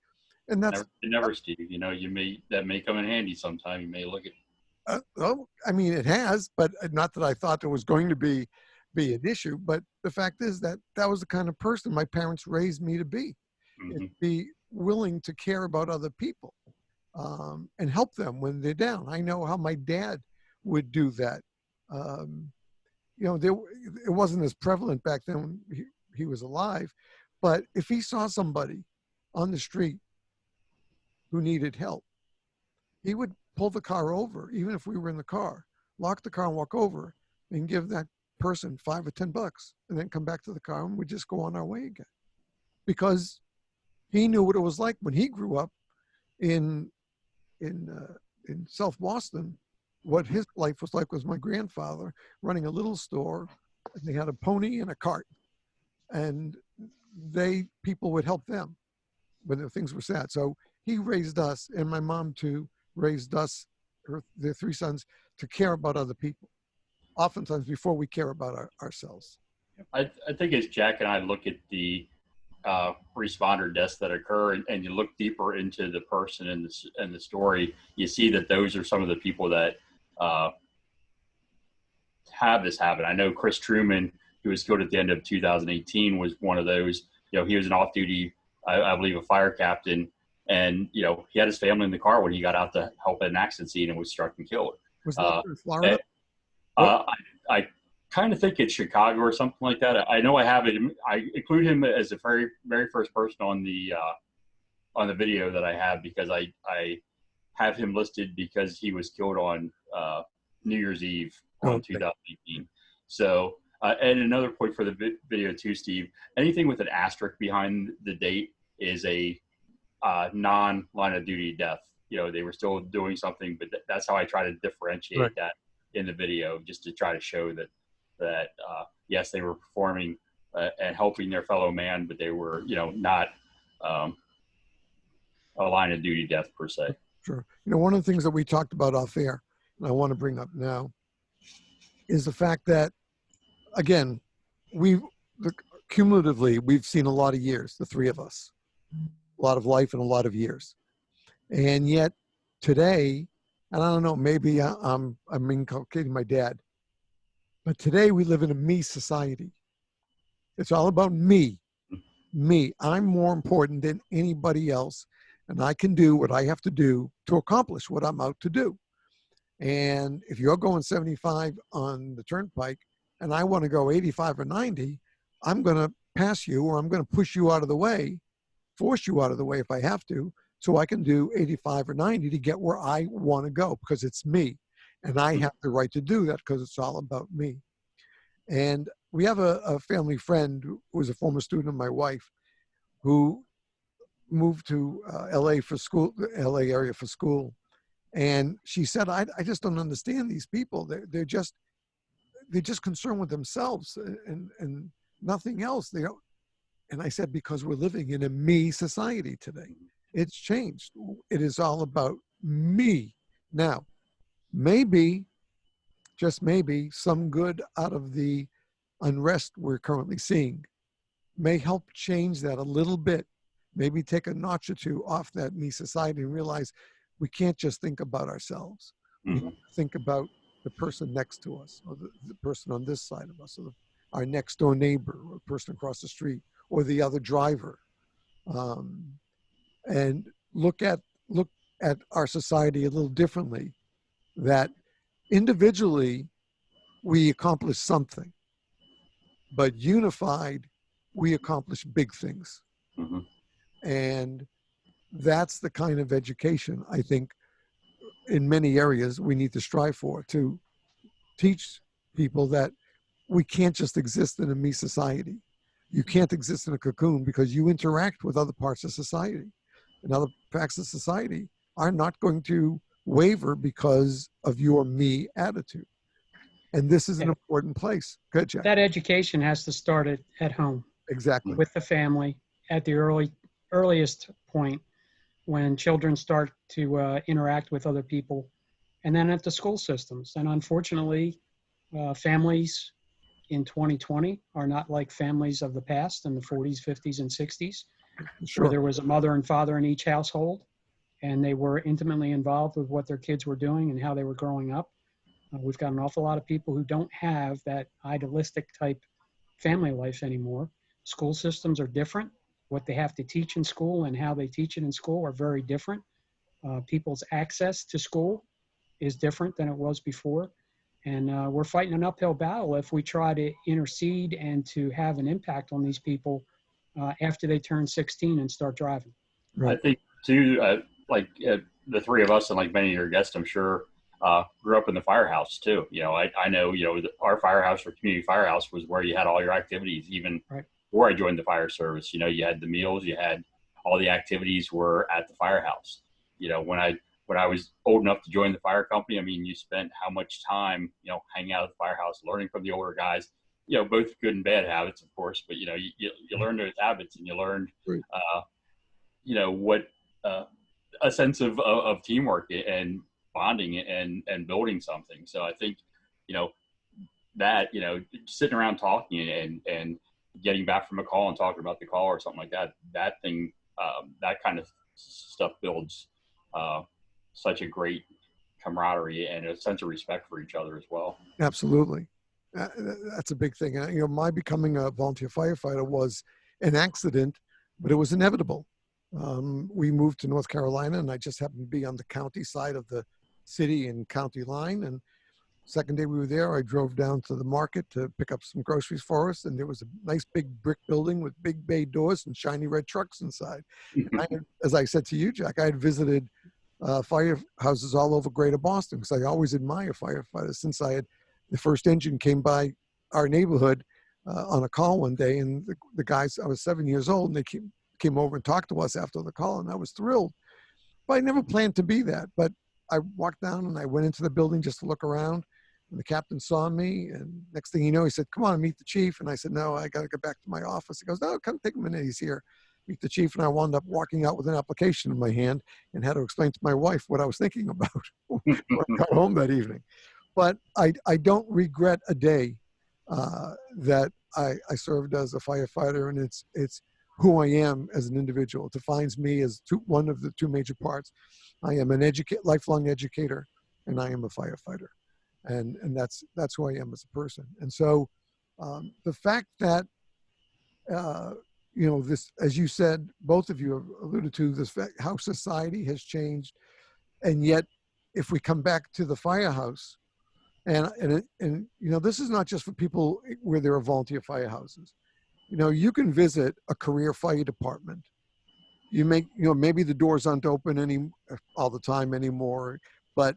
And that's never, Steve, you know, that may come in handy sometime. You may look at well, I mean, it has, but not that I thought there was going to be an issue. But the fact is that was the kind of person my parents raised me to be, and be willing to care about other people and help them when they're down. I know how my dad would do that. You know, it wasn't as prevalent back then when he was alive, but if he saw somebody on the street who needed help, he would pull the car over, even if we were in the car, lock the car and walk over and give that person $5 or $10 and then come back to the car and we'd just go on our way again. Because he knew what it was like when he grew up in South Boston. What his life was like was my grandfather running a little store, and they had a pony and a cart, and people would help them when things were sad. So he raised us, and my mom too raised us, their three sons, to care about other people, oftentimes before we care about ourselves. I think as Jack and I look at the responder deaths that occur, and you look deeper into the person and the story, you see that those are some of the people that have this habit. I know Chris Truman, who was killed at the end of 2018, was one of those. You know, he was an off-duty, I believe, a fire captain, and you know, he had his family in the car when he got out to help at an accident scene and was struck and killed. Was that in Florida? I kind of think it's Chicago or something like that. I know I have it. I include him as the very, very first person on the video that I have, because I have him listed because he was killed on New Year's Eve on 2018. So, and another point for the video too, Steve, anything with an asterisk behind the date is a non-line of duty death. You know, they were still doing something, but that's how I try to differentiate that in the video, just to try to show that yes, they were performing and helping their fellow man, but they were, you know, not a line of duty death per se. Sure. You know, one of the things that we talked about off air, and I want to bring up now, is the fact that, again, cumulatively, we've seen a lot of years, the three of us, a lot of life and a lot of years. And yet today, and I don't know, maybe I'm inculcating my dad, but today we live in a me society. It's all about me. Me. I'm more important than anybody else, and I can do what I have to do to accomplish what I'm out to do. And if you're going 75 on the turnpike and I want to go 85 or 90, I'm going to pass you, or I'm going to push you out of the way, force you out of the way if I have to so I can do 85 or 90 to get where I want to go, because it's me. And I have the right to do that because it's all about me. And we have a family friend who was a former student of my wife, who moved to LA for school, the LA area for school. And she said, I just don't understand these people. They're just concerned with themselves and nothing else. They don't. And I said, because we're living in a me society today. It's changed. It is all about me. Now, maybe, just maybe, some good out of the unrest we're currently seeing may help change that a little bit. Maybe take a notch or two off that me society and realize we can't just think about ourselves. We have to think about the person next to us, or the person on this side of us, or our next door neighbor, or the person across the street, or the other driver. And look at our society a little differently, that individually we accomplish something, but unified we accomplish big things. And that's the kind of education I think in many areas we need to strive for, to teach people that we can't just exist in a me society. You can't exist in a cocoon, because you interact with other parts of society, and other parts of society are not going to waver because of your me attitude. And this is an important place. Good, Jack. That education has to start at home. Exactly. With the family at the earliest point, when children start to interact with other people, and then at the school systems. And unfortunately, families in 2020 are not like families of the past in the 40s, 50s, and 60s, Sure. where there was a mother and father in each household, and they were intimately involved with what their kids were doing and how they were growing up. We've got an awful lot of people who don't have that idealistic type family life anymore. School systems are different. What they have to teach in school and how they teach it in school are very different. People's access to school is different than it was before. And we're fighting an uphill battle if we try to intercede and to have an impact on these people after they turn 16 and start driving. Right. I think too, the three of us and like many of your guests, I'm sure, grew up in the firehouse too. I know, our firehouse or community firehouse was where you had all your activities, even before I joined the fire service. You had the meals, you had all the activities were at the firehouse. When I was old enough to join the fire company, I mean, you spent how much time, hanging out at the firehouse, learning from the older guys, both good and bad habits, of course, but, you learn those habits, and you learned, what a sense of teamwork and bonding and building something. So I think, that, sitting around talking and getting back from a call and talking about the call or something like that, that kind of stuff builds such a great camaraderie and a sense of respect for each other as well. Absolutely. That's a big thing. My becoming a volunteer firefighter was an accident, but it was inevitable. We moved to North Carolina, and I just happened to be on the county side of the city and county line. And second day we were there, I drove down to the market to pick up some groceries for us. And there was a nice big brick building with big bay doors and shiny red trucks inside. And as I said to you, Jack, I had visited firehouses all over Greater Boston, because I always admire firefighters. Since the first engine came by our neighborhood on a call one day, and the guys, I was 7 years old, and they came over and talked to us after the call, and I was thrilled. But I never planned to be that. But I walked down and I went into the building just to look around, and the captain saw me, and next thing you know, he said, "Come on, meet the chief." And I said, "No, I got to get back to my office." He goes, "No, come take a minute. He's here." Meet the chief, and I wound up walking out with an application in my hand and had to explain to my wife what I was thinking about when I got home that evening. But I don't regret a day that I served as a firefighter, and it's who I am as an individual. It defines me as one of the two major parts. I am an lifelong educator, and I am a firefighter, and that's who I am as a person. And so the fact that this, as you said, both of you have alluded to this fact, how society has changed, and yet if we come back to the firehouse, and this is not just for people where there are volunteer firehouses. You can visit a career fire department, you make, maybe the doors aren't open all the time anymore, but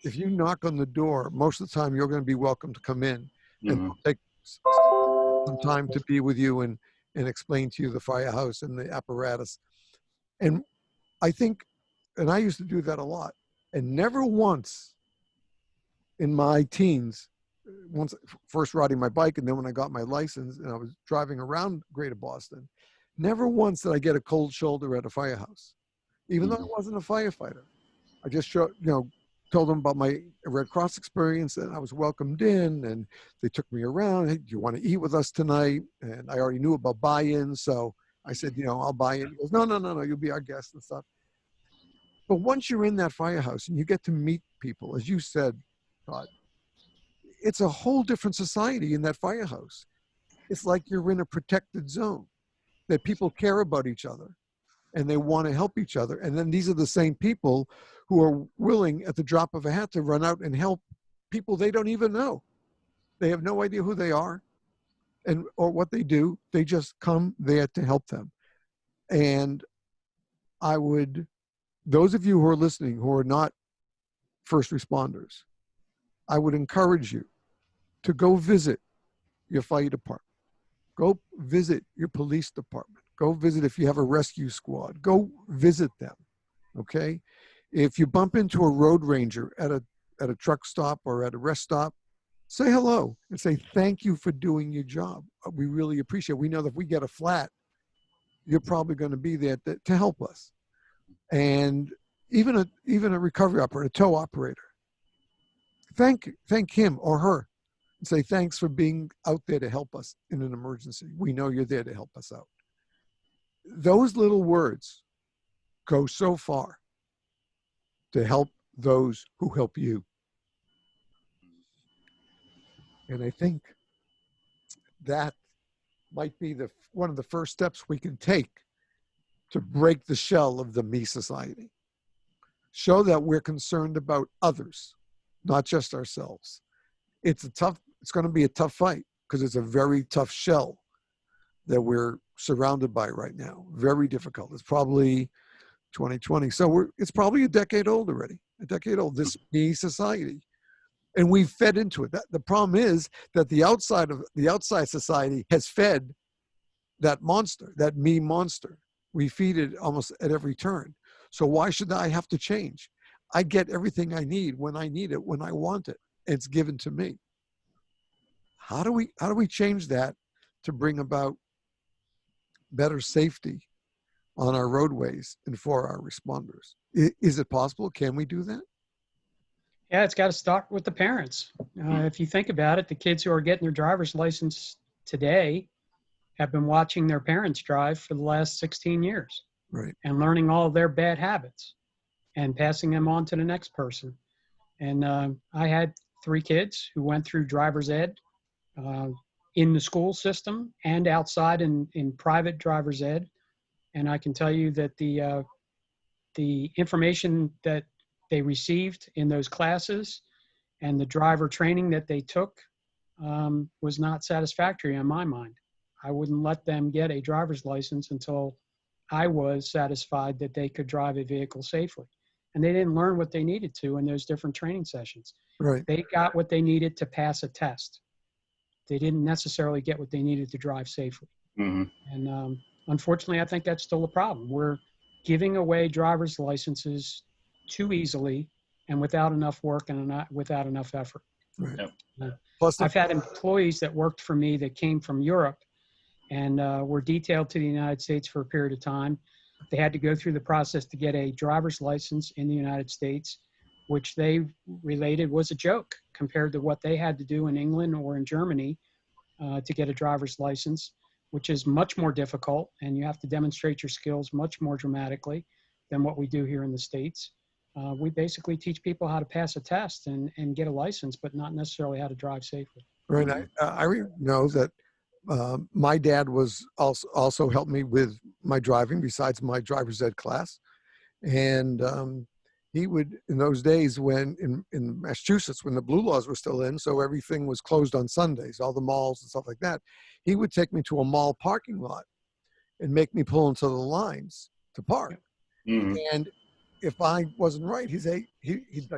if you knock on the door, most of the time you're going to be welcome to come in and take some time to be with you and explain to you the firehouse and the apparatus. And I think, and I used to do that a lot, and never once in my teens, once first riding my bike and then when I got my license and I was driving around Greater Boston, never once did I get a cold shoulder at a firehouse, even though I wasn't a firefighter. I just told them about my Red Cross experience, and I was welcomed in, and they took me around. Hey, do you want to eat with us tonight? And I already knew about buy-in, so I said, I'll buy in. He goes, no, you'll be our guest and stuff. But once you're in that firehouse and you get to meet people, as you said, Todd, it's a whole different society in that firehouse. It's like you're in a protected zone, that people care about each other and they want to help each other. And then these are the same people who are willing at the drop of a hat to run out and help people they don't even know. They have no idea who they are or what they do. They just come there to help them. And those of you who are listening who are not first responders, I would encourage you to go visit your fire department. Go visit your police department. Go visit if you have a rescue squad. Go visit them, okay? If you bump into a road ranger at a truck stop or at a rest stop, say hello and say, thank you for doing your job. We really appreciate it. We know that if we get a flat, you're probably going to be there to help us. And even a recovery operator, a tow operator, thank him or her and say, thanks for being out there to help us in an emergency. We know you're there to help us out. Those little words go so far to help those who help you. And I think that might be one of the first steps we can take to break the shell of the me society. Show that we're concerned about others, not just ourselves. It's going to be a tough fight because it's a very tough shell that we're surrounded by right now. Very difficult. It's probably 2020. So it's probably a decade old already, this me society. And we've fed into it. The problem is that the outside society has fed that monster, that me monster. We feed it almost at every turn. So why should I have to change? I get everything I need when I need it, when I want it. It's given to me. How do we change that to bring about better safety on our roadways and for our responders? Is it possible? Can we do that? Yeah, it's got to start with the parents. If you think about it, the kids who are getting their driver's license today have been watching their parents drive for the last 16 years. Right. And learning all of their bad habits and passing them on to the next person. And I had 3 kids who went through driver's ed in the school system and outside in private driver's ed. And I can tell you that the information that they received in those classes and the driver training that they took was not satisfactory in my mind. I wouldn't let them get a driver's license until I was satisfied that they could drive a vehicle safely. And they didn't learn what they needed to in those different training sessions. Right. They got what they needed to pass a test. They didn't necessarily get what they needed to drive safely. Mm-hmm. And unfortunately, I think that's still a problem. We're giving away driver's licenses too easily and without enough work and without enough effort. Right. Plus, I've had employees that worked for me that came from Europe and were detailed to the United States for a period of time. They had to go through the process to get a driver's license in the United States, which they related was a joke compared to what they had to do in England or in Germany to get a driver's license, which is much more difficult, and you have to demonstrate your skills much more dramatically than what we do here in the States. We basically teach people how to pass a test and get a license, but not necessarily how to drive safely. Right. I know that my dad was also helped me with my driving besides my driver's ed class. And he would, in those days when in Massachusetts, when the blue laws were still in, so everything was closed on Sundays, all the malls and stuff like that, he would take me to a mall parking lot and make me pull into the lines to park. Mhm. And if I wasn't right, he'd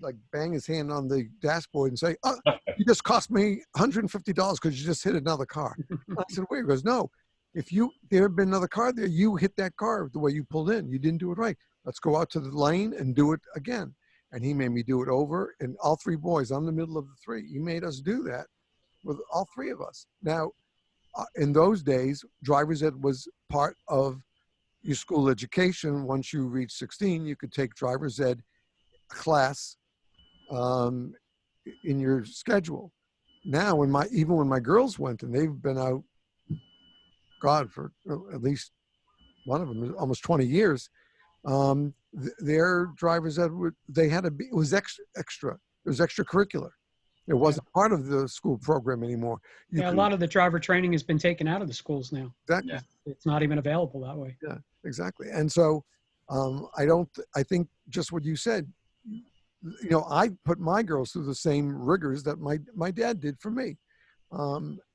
like bang his hand on the dashboard and say, "Oh, you just cost me $150 because you just hit another car." I said, "Wait." He goes, "No, if there had been another car there, you hit that car the way you pulled in. You didn't do it right. Let's go out to the lane and do it again." And he made me do it over. And all three boys, I'm the middle of the three. He made us do that with all three of us. Now, in those days, driver's ed was part of your school education. Once you reached 16, you could take driver's ed class um, in your schedule. Now, even when my girls went, and they've been out, God, for at least one of them is almost 20 years, their driver's ed, they had to be, it was extra. It was extracurricular. It wasn't part of the school program anymore. A lot of the driver training has been taken out of the schools now. Exactly. Yeah. It's not even available that way. Yeah, exactly. And so I think just what you said, I put my girls through the same rigors that my dad did for me.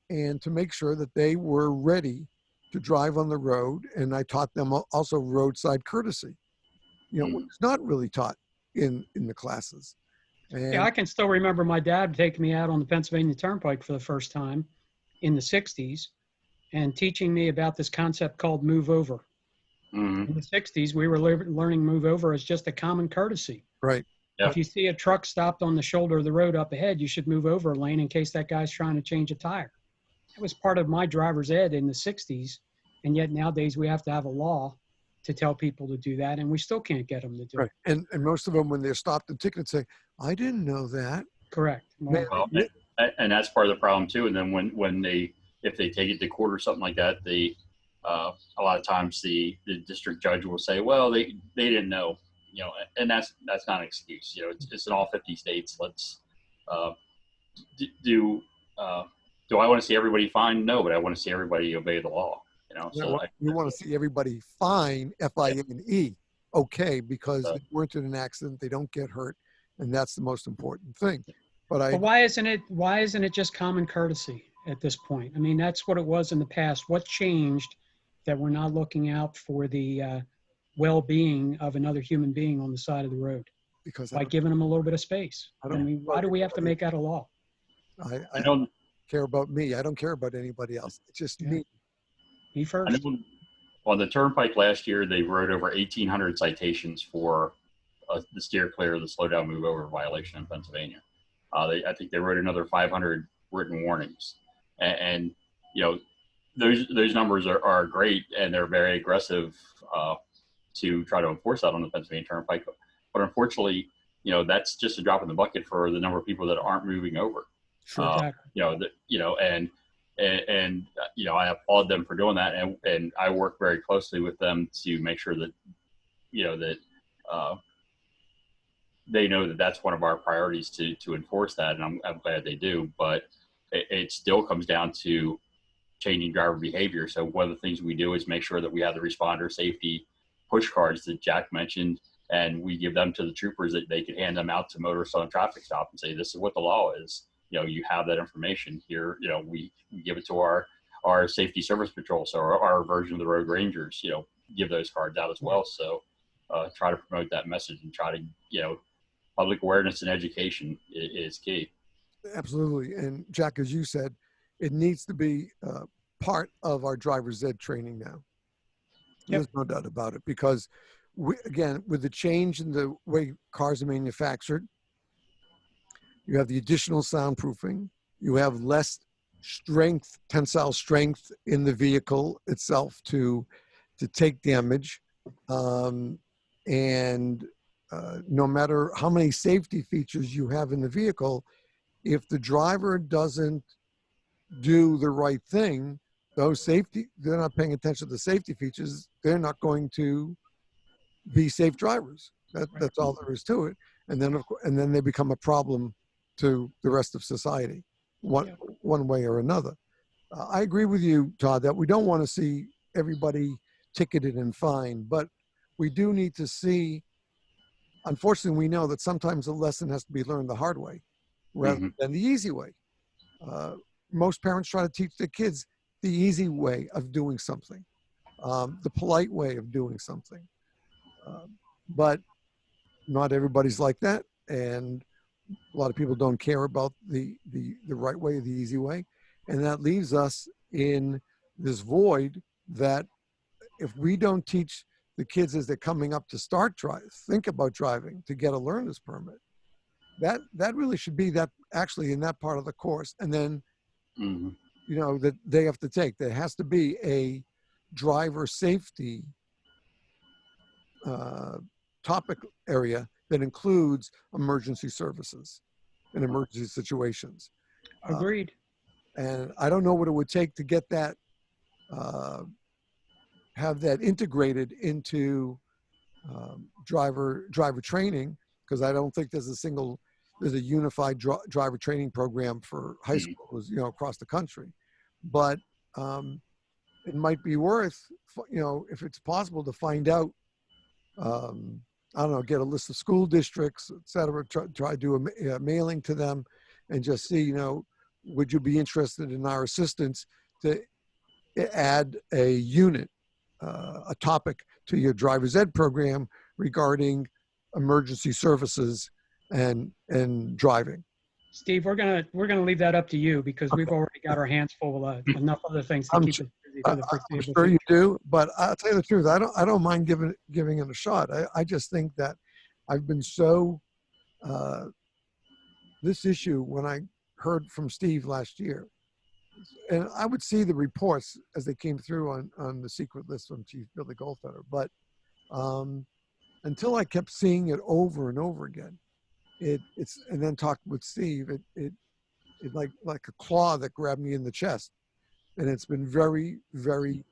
And to make sure that they were ready to drive on the road. And I taught them also roadside courtesy, it's not really taught in the classes. And I can still remember my dad taking me out on the Pennsylvania Turnpike for the first time in the 60s and teaching me about this concept called move over. Mhm. In the 60s, we were learning move over as just a common courtesy. right. Yep. If you see a truck stopped on the shoulder of the road up ahead, you should move over a lane in case that guy's trying to change a tire. It was part of my driver's ed in the 60s. And yet nowadays we have to have a law to tell people to do that. And we still can't get them to do Right. it. And most of them, when they're stopped and ticketed, say, "I didn't know that." Correct. Well, Well, and that's part of the problem too. And then if they take it to court or something like that, a lot of times the district judge will say, "Well, they didn't know," and that's not an excuse. It's in all 50 states. Let's do I want to see everybody fined? No, but I want to see everybody obey the law. You want to see everybody fine, FINE, okay, because they weren't in an accident, they don't get hurt, and that's the most important thing. But why isn't it just common courtesy at this point? I mean, that's what it was in the past. What changed that we're not looking out for the well-being of another human being on the side of the road by giving them a little bit of space? I mean, why do we have to make that a law? I don't care about me. I don't care about anybody else. It's just me. Me first. On the turnpike last year, they wrote over 1,800 citations for the steer clear, the slow down, move over violation in Pennsylvania. I think they wrote another 500 written warnings, and those numbers are great, and they're very aggressive to try to enforce that on the Pennsylvania Turnpike. But unfortunately, that's just a drop in the bucket for the number of people that aren't moving over. Sure. And I applaud them for doing that, and I work very closely with them to make sure that they know that that's one of our priorities to enforce that, and I'm glad they do. But it still comes down to changing driver behavior. So one of the things we do is make sure that we have the responder safety push cards that Jack mentioned, and we give them to the troopers that they can hand them out to motorists on a traffic stop and say, "This is what the law is. You have that information here." We give it to our safety service patrol. So our version of the road rangers, give those cards out as well. So try to promote that message and try to, public awareness and education is key. Absolutely. And Jack, as you said, it needs to be part of our driver's ed training now. Yep. There's no doubt about it, because again, with the change in the way cars are manufactured, you have the additional soundproofing, you have less strength, tensile strength in the vehicle itself to take damage. No matter how many safety features you have in the vehicle, if the driver doesn't do the right thing, they're not paying attention to the safety features, they're not going to be safe drivers. That's all there is to it. And then they become a problem to the rest of society, one way or another. I agree with you, Todd, that we don't want to see everybody ticketed and fined, but we do need to see, unfortunately, we know that sometimes the lesson has to be learned the hard way rather than the easy way. Most parents try to teach their kids the easy way of doing something. the polite way of doing something. But not everybody's like that, and a lot of people don't care about the right way, the easy way, and that leaves us in this void that if we don't teach the kids as they're coming up to think about driving to get a learner's permit, that really should be that actually in that part of the course, and then that they have to take. There has to be a driver safety topic area that includes emergency services and emergency situations. Agreed. And I don't know what it would take to get that, have that integrated into driver training, because I don't think there's a unified driver training program for high schools, across the country. But it might be worth, if it's possible, to find out, I don't know, get a list of school districts, et cetera, try to do a mailing to them and just see, would you be interested in our assistance to add a unit, a topic to your driver's ed program regarding emergency services and driving. Steve, we're gonna leave that up to you because we've already got our hands full with enough other things to keep us busy for the foreseeable future. I'm sure you do, but I'll tell you the truth. I don't mind giving it a shot. I just think that I've been so this issue when I heard from Steve last year, and I would see the reports as they came through on the secret list from Chief Billy Goldfeder, but until I kept seeing it over and over again, and then talked with Steve, it like a claw that grabbed me in the chest, and it's been very, very,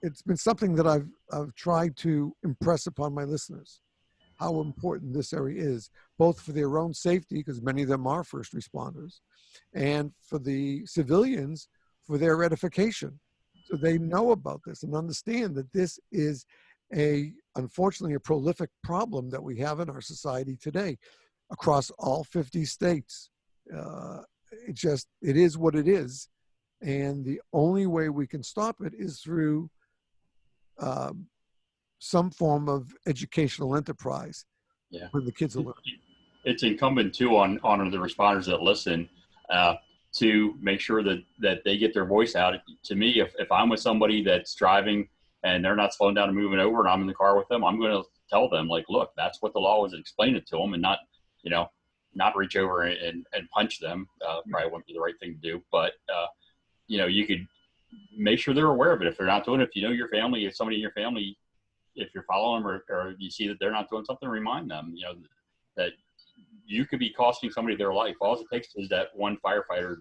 it's been something that I've tried to impress upon my listeners, how important this area is, both for their own safety, because many of them are first responders, and for the civilians, for their edification, so they know about this and understand that this is unfortunately a prolific problem that we have in our society today across all 50 states. It is what it is. And the only way we can stop it is through some form of educational enterprise. Yeah. When the kids are learning. It's incumbent too on the responders that listen to make sure that they get their voice out. To me, if I'm with somebody that's driving and they're not slowing down and moving over and I'm in the car with them, I'm going to tell them, like, look, that's what the law is, and explain it to them, and not reach over and punch them. Probably wouldn't be the right thing to do, but you could make sure they're aware of it. If they're not doing it, if you know your family, if somebody in your family, if you're following them or you see that they're not doing something, remind them, that you could be costing somebody their life. All it takes is that one firefighter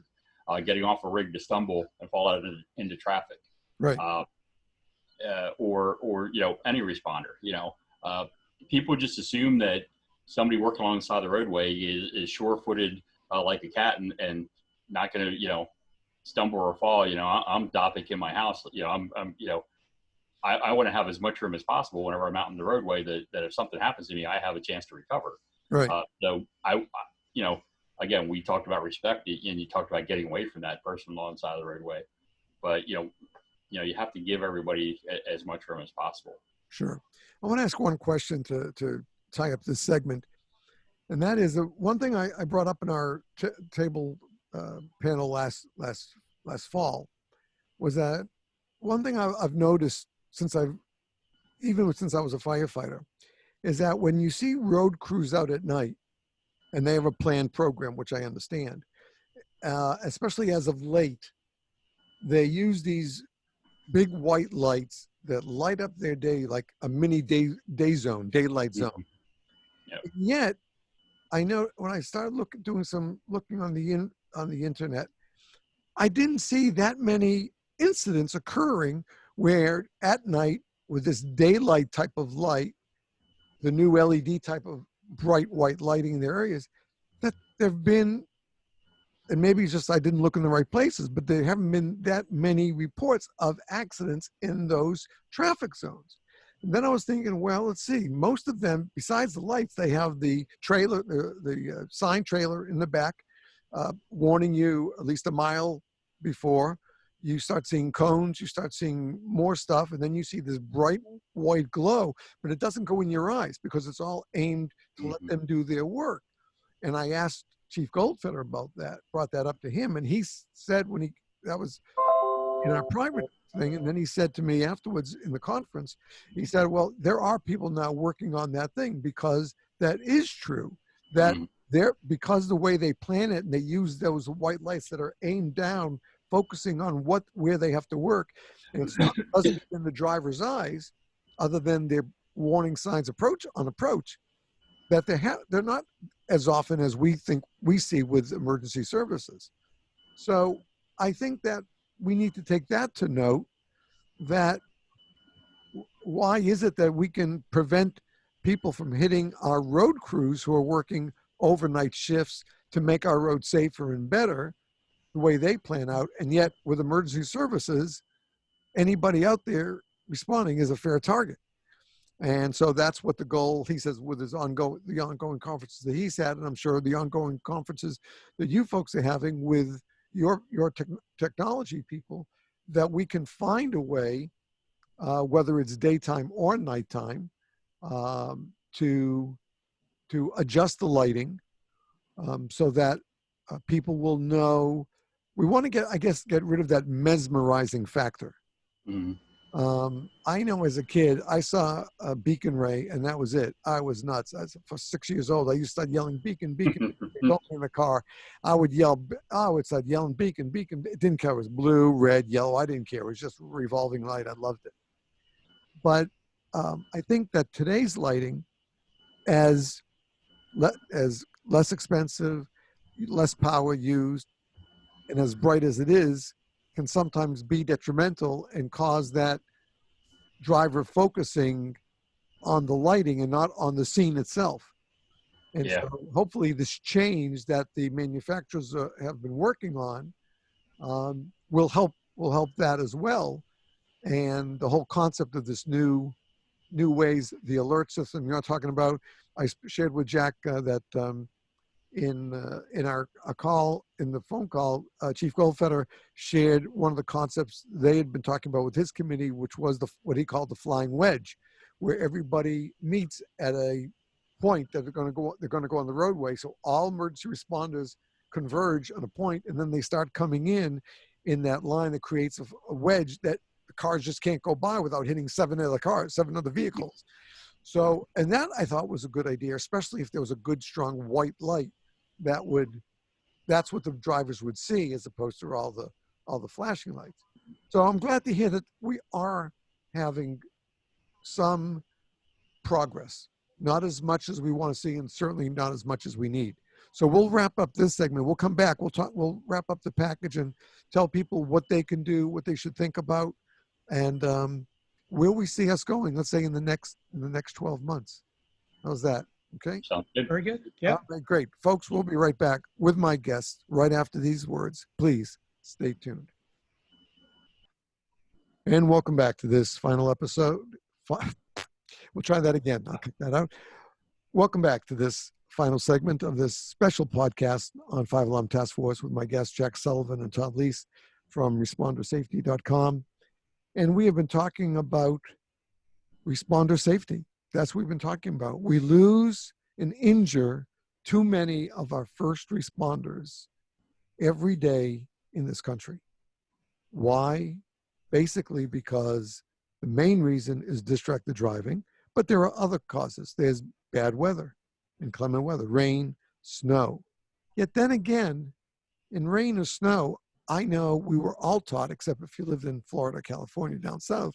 getting off a rig to stumble and fall out into traffic. Right. Or any responder. People just assume that somebody working alongside the roadway is sure-footed like a cat and not going to stumble or fall. I'm Dopic in my house. I want to have as much room as possible whenever I'm out in the roadway that if something happens to me, I have a chance to recover. Right. So again, we talked about respect, and you talked about getting away from that person alongside the roadway, but you have to give everybody as much room as possible. Sure. I want to ask one question to tie up this segment, and that is one thing I brought up in our table panel last fall was that one thing I've noticed since I was a firefighter is that when you see road crews out at night and they have a planned program, which I understand, especially as of late, they use these big white lights that light up their day like a mini daylight zone. Yep. Yet, I know when I started looking on the internet, I didn't see that many incidents occurring where at night with this daylight type of light, the new LED type of bright white lighting in their areas, that there have been, and maybe it's just I didn't look in the right places, but there haven't been that many reports of accidents in those traffic zones. And then I was thinking, well, let's see, most of them, besides the lights, they have the trailer, the sign trailer in the back, warning you at least a mile before. you start seeing cones, you start seeing more stuff, and then you see this bright white glow, but it doesn't go in your eyes because it's all aimed to let them do their work. And I asked Chief Goldfeder about that, brought that up to him, and he said that was in our private thing, and then he said to me afterwards in the conference, he said, well, there are people now working on that thing because that is true, that because the way they plan it and they use those white lights that are aimed down, focusing on where they have to work, and it's not doesn't get in the driver's eyes, other than their warning signs on approach, that they're not as often as we see with emergency services. So I think that we need to take that to note, that why is it that we can prevent people from hitting our road crews who are working overnight shifts to make our roads safer and better the way they plan out, and yet with emergency services, anybody out there responding is a fair target. And so that's what the goal, he says, with the ongoing conferences that he's had, and I'm sure the ongoing conferences that you folks are having with your technology people, that we can find a way, whether it's daytime or nighttime, to adjust the lighting, so that people will know. We want to get rid of that mesmerizing factor. I know as a kid, I saw a beacon ray, and that was it. I was nuts. For 6 years old, I used to start yelling, beacon, beacon. Don't in the car. I would start yelling, beacon, beacon. It didn't care. It was blue, red, yellow. I didn't care. It was just a revolving light. I loved it. But I think that today's lighting, as less expensive, less power used, and as bright as it is, can sometimes be detrimental and cause that driver focusing on the lighting and not on the scene itself. And so hopefully this change that the manufacturers have been working on will help that as well. And the whole concept of this new ways, the alert system you're not talking about, I shared with Jack that in our call, in the phone call, Chief Goldfeder shared one of the concepts they had been talking about with his committee, which was what he called the flying wedge, where everybody meets at a point that they're going to go on the roadway. So all emergency responders converge on a point, and then they start coming in that line that creates a wedge that the cars just can't go by without hitting seven other vehicles. So, and that I thought was a good idea, especially if there was a good, strong white light that's what the drivers would see, as opposed to all the flashing lights. So I'm glad to hear that we are having some progress, not as much as we want to see, and certainly not as much as we need. So we'll wrap up this segment. We'll come back. We'll wrap up the package and tell people what they can do, what they should think about, and where we see us going, let's say in the next 12 months. How's that? Okay. Sounds good. Very good. Yeah. All right, great. Folks, we'll be right back with my guests right after these words. Please stay tuned. And welcome back to this final episode. We'll try that again. I'll cut that out. Welcome back to this final segment of this special podcast on 5 Alarm Task Force with my guests, Jack Sullivan and Todd Lease from ResponderSafety.com. And we have been talking about responder safety. That's what we've been talking about. We lose and injure too many of our first responders every day in this country. Why? Basically because the main reason is distracted driving, but there are other causes. There's bad weather, inclement weather, rain, snow. Yet then again, in rain or snow, I know we were all taught, except if you lived in Florida, California, down south,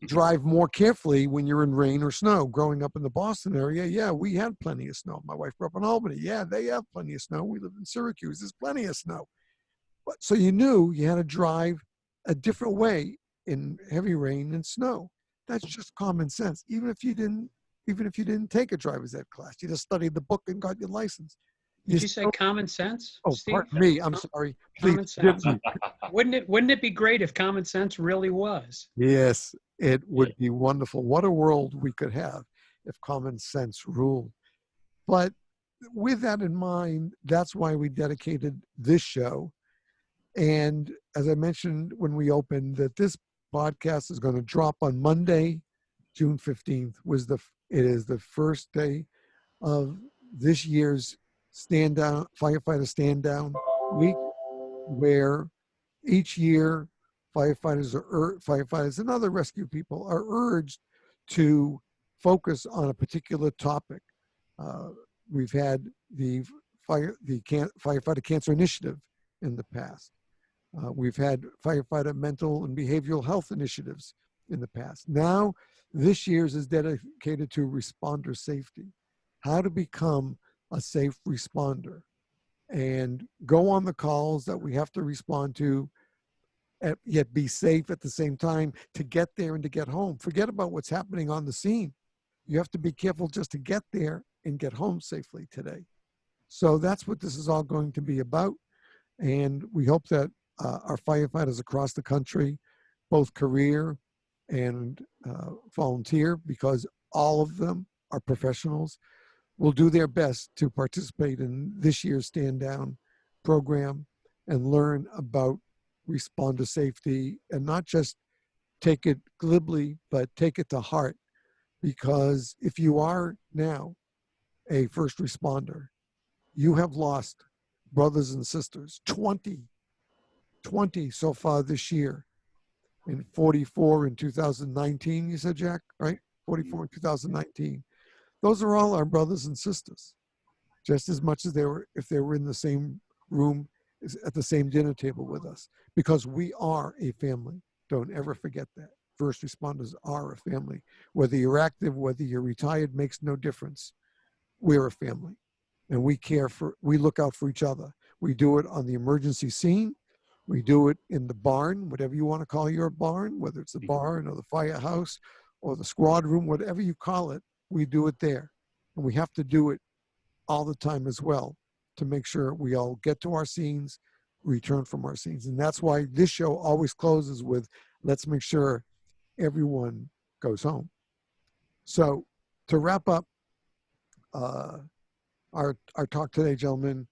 drive more carefully when you're in rain or snow. Growing up in the Boston area, yeah, we had plenty of snow. My wife grew up in Albany. Yeah, they have plenty of snow. We live in Syracuse. There's plenty of snow. But so you knew you had to drive a different way in heavy rain and snow. That's just common sense. Even if you didn't take a driver's ed class, you just studied the book and got your license. Did you say common sense? Oh, Steve? pardon me. I'm sorry. Common Please sense. forgive me. Wouldn't it be great if common sense really was? Yes, it would be wonderful. What a world we could have if common sense ruled. But with that in mind, that's why we dedicated this show And as I mentioned when we opened, that this podcast is going to drop on Monday, June 15th. It is the first day of this year's firefighter stand down week, where each year firefighters and other rescue people are urged to focus on a particular topic. We've had the firefighter cancer initiative in the past. We've had firefighter mental and behavioral health initiatives in the past. Now, this year's is dedicated to responder safety, how to become a safe responder and go on the calls that we have to respond to, yet be safe at the same time to get there and to get home. Forget about what's happening on the scene. You have to be careful just to get there and get home safely today. So that's what this is all going to be about. And we hope that our firefighters across the country, both career and volunteer, because all of them are professionals, will do their best to participate in this year's Stand Down program and learn about responder safety, and not just take it glibly, but take it to heart. Because if you are now a first responder, you have lost brothers and sisters, 20 so far this year, and 44 in 2019, you said, Jack, right? 44 in 2019. Those are all our brothers and sisters, just as much as if they were in the same room at the same dinner table with us, because we are a family. Don't ever forget that. First responders are a family. Whether you're active, whether you're retired, makes no difference. We're a family, and we look out for each other. We do it on the emergency scene. We do it in the barn, whatever you want to call your barn, whether it's the barn or the firehouse or the squad room, whatever you call it, we do it there. And we have to do it all the time as well to make sure we all get to our scenes, return from our scenes. And that's why this show always closes with, let's make sure everyone goes home. So to wrap up our talk today, gentlemen,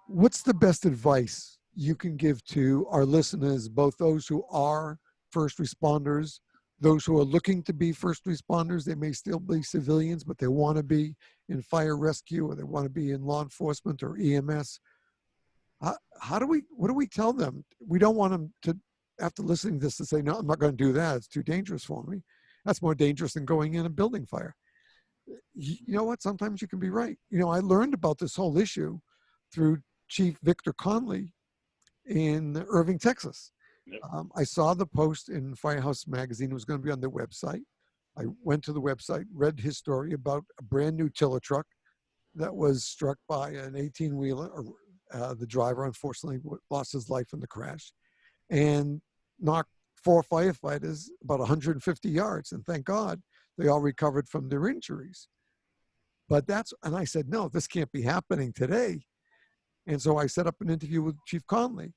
what's the best advice you can give to our listeners, both those who are first responders, those who are looking to be first responders? They may still be civilians, but they want to be in fire rescue, or they want to be in law enforcement or EMS. What do we tell them? We don't want them to, after listening to this, to say, no, I'm not going to do that. It's too dangerous for me. That's more dangerous than going in a building fire. You know what? Sometimes you can be right. I learned about this whole issue through Chief Victor Conley in Irving, Texas. Yep. I saw the post in Firehouse Magazine. It was going to be on their website. I went to the website, read his story about a brand new tiller truck that was struck by an 18-wheeler. The driver, unfortunately, lost his life in the crash and knocked 4 firefighters about 150 yards. And thank God they all recovered from their injuries. And I said, no, this can't be happening today. And so I set up an interview with Chief Conley,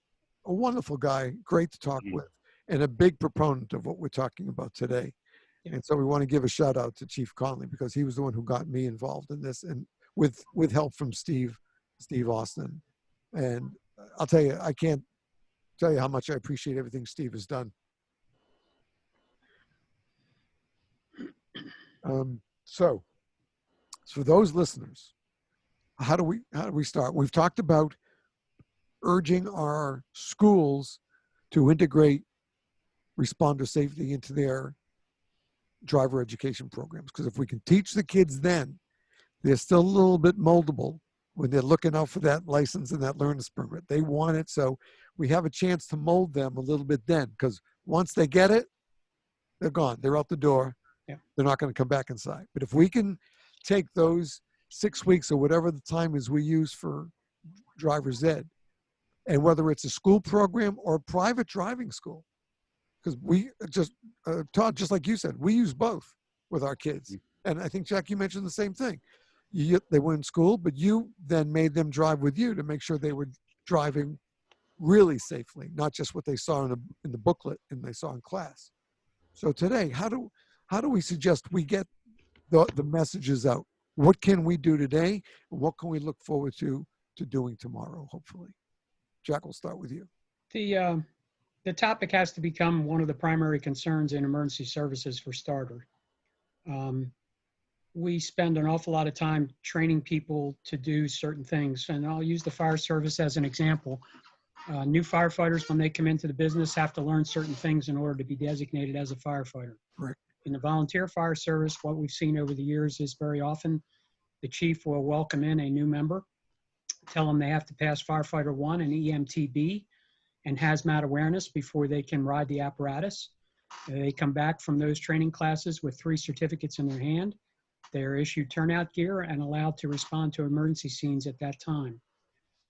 a wonderful guy, great to talk with, and a big proponent of what we're talking about today. Yeah. And so we want to give a shout out to Chief Conley, because he was the one who got me involved in this, and with help from Steve Austin. And I'll tell you, I can't tell you how much I appreciate everything Steve has done. So for those listeners, how do we start? We've talked about urging our schools to integrate responder safety into their driver education programs, because if we can teach the kids then, they're still a little bit moldable when they're looking out for that license and that learner's permit. They want it, so we have a chance to mold them a little bit then, because once they get it, they're gone. They're out the door. Yeah. They're not going to come back inside. But if we can take those 6 weeks or whatever the time is we use for driver's ed, and whether it's a school program or a private driving school, because we just, Todd, just like you said, we use both with our kids. And I think, Jack, you mentioned the same thing. They were in school, but you then made them drive with you to make sure they were driving really safely, not just what they saw in the booklet and they saw in class. So today, how do we suggest we get the messages out? What can we do today? And what can we look forward to doing tomorrow, hopefully? Jack, we'll start with you. The topic has to become one of the primary concerns in emergency services for starter. We spend an awful lot of time training people to do certain things, and I'll use the fire service as an example. New firefighters, when they come into the business, have to learn certain things in order to be designated as a firefighter. Correct. In the volunteer fire service, what we've seen over the years is very often the chief will welcome in a new member, tell them they have to pass firefighter 1 and EMTB and hazmat awareness before they can ride the apparatus. They come back from those training classes with 3 certificates in their hand. They are issued turnout gear and allowed to respond to emergency scenes at that time.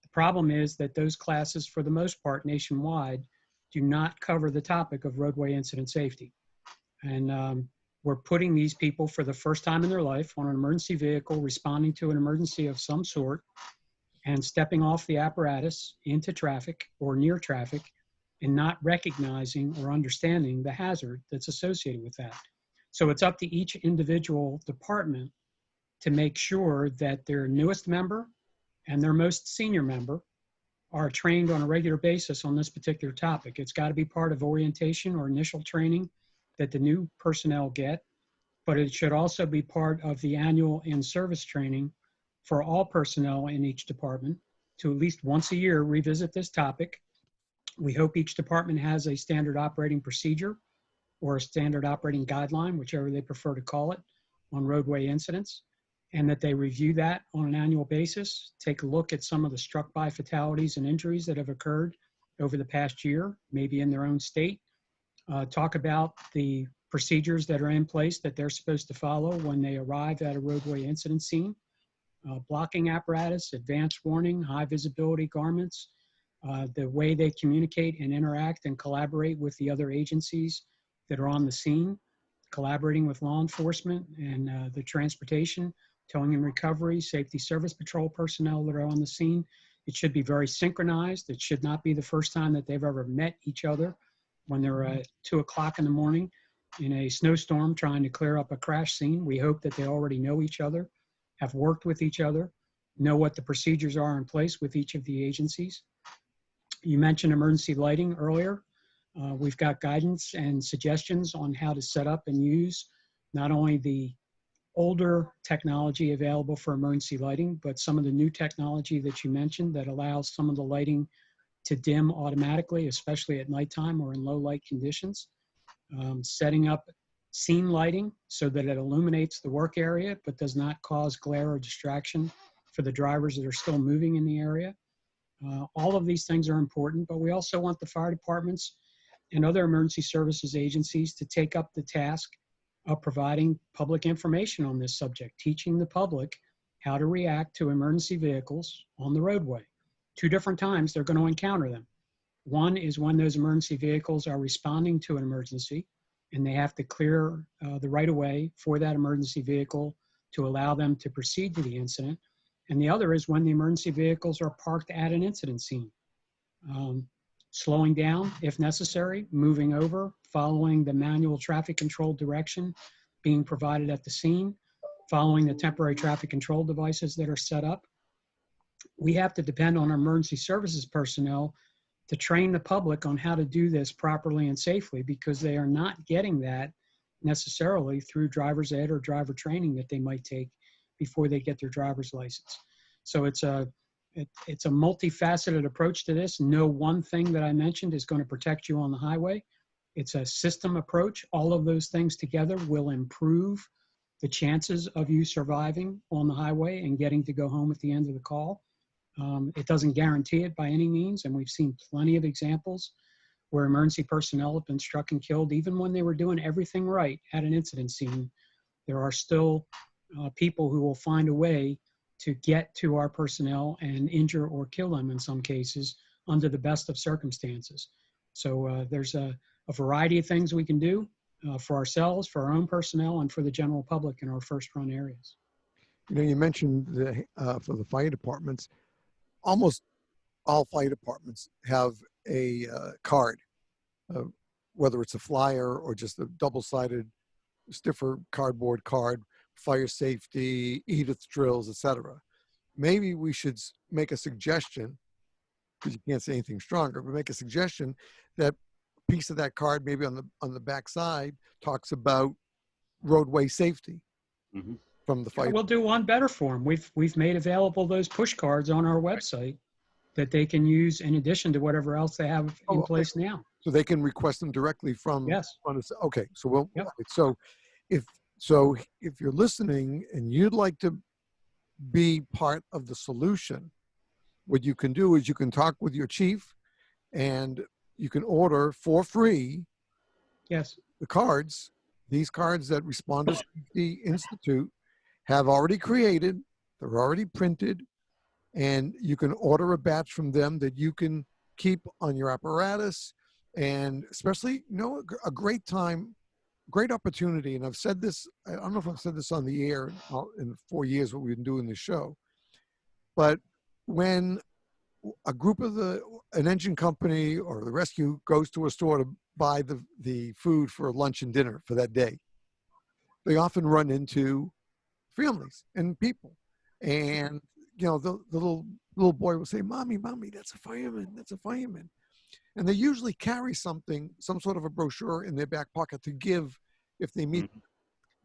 The problem is that those classes, for the most part nationwide, do not cover the topic of roadway incident safety. And we're putting these people for the first time in their life on an emergency vehicle, responding to an emergency of some sort, and stepping off the apparatus into traffic or near traffic and not recognizing or understanding the hazard that's associated with that. So it's up to each individual department to make sure that their newest member and their most senior member are trained on a regular basis on this particular topic. It's got to be part of orientation or initial training that the new personnel get, but it should also be part of the annual in-service training for all personnel in each department to at least once a year revisit this topic. We hope each department has a standard operating procedure or a standard operating guideline, whichever they prefer to call it, on roadway incidents, and that they review that on an annual basis, take a look at some of the struck by fatalities and injuries that have occurred over the past year, maybe in their own state, talk about the procedures that are in place that they're supposed to follow when they arrive at a roadway incident scene, blocking apparatus, advanced warning, high visibility garments, the way they communicate and interact and collaborate with the other agencies that are on the scene, collaborating with law enforcement and the transportation, towing and recovery, safety service patrol personnel that are on the scene. It should be very synchronized. It should not be the first time that they've ever met each other when they're at 2 o'clock in the morning in a snowstorm trying to clear up a crash scene. We hope that they already know each other, have worked with each other, know what the procedures are in place with each of the agencies. You mentioned emergency lighting earlier. We've got guidance and suggestions on how to set up and use not only the older technology available for emergency lighting, but some of the new technology that you mentioned that allows some of the lighting to dim automatically, especially at nighttime or in low light conditions. Setting up scene lighting so that it illuminates the work area but does not cause glare or distraction for the drivers that are still moving in the area. All of these things are important, but we also want the fire departments and other emergency services agencies to take up the task of providing public information on this subject, teaching the public how to react to emergency vehicles on the roadway. 2 different times they're going to encounter them. One is when those emergency vehicles are responding to an emergency and they have to clear the right of way for that emergency vehicle to allow them to proceed to the incident. And the other is when the emergency vehicles are parked at an incident scene. Slowing down if necessary, moving over, following the manual traffic control direction being provided at the scene, following the temporary traffic control devices that are set up. We have to depend on our emergency services personnel to train the public on how to do this properly and safely, because they are not getting that necessarily through driver's ed or driver training that they might take before they get their driver's license. So it's a multifaceted approach to this. No one thing that I mentioned is going to protect you on the highway. It's a system approach. All of those things together will improve the chances of you surviving on the highway and getting to go home at the end of the call. It doesn't guarantee it by any means, and we've seen plenty of examples where emergency personnel have been struck and killed even when they were doing everything right at an incident scene. There are still people who will find a way to get to our personnel and injure or kill them in some cases under the best of circumstances. So there's a variety of things we can do for ourselves, for our own personnel, and for the general public in our first run areas. You know, you mentioned for the fire departments, almost all fire departments have a card, whether it's a flyer or just a double-sided, stiffer cardboard card, fire safety, EDITH drills, etc. Maybe we should make a suggestion because you can't say anything stronger, but make a suggestion that piece of that card, maybe on the back side, talks about roadway safety Mhm. from the fight. We'll do one better for them. We've made available those push cards on our website that they can use in addition to whatever else they have in Oh, okay. place now. So they can request them directly from. Yes. Okay, so we'll. Yep. Okay, if you're listening and you'd like to be part of the solution, what you can do is you can talk with your chief, and you can order for free Yes. the cards. These cards that Responder Safety Institute have already created. They're already printed, and you can order a batch from them that you can keep on your apparatus. And especially, a great time, great opportunity. And I've said this, I don't know if I've said this on the air in the 4 years what we've been doing this show, but when a group of an engine company or the rescue goes to a store to buy the food for lunch and dinner for that day, they often run into families and people. And, the little boy will say, mommy, that's a fireman. That's a fireman. And they usually carry some sort of a brochure in their back pocket to give if they meet. Mhm.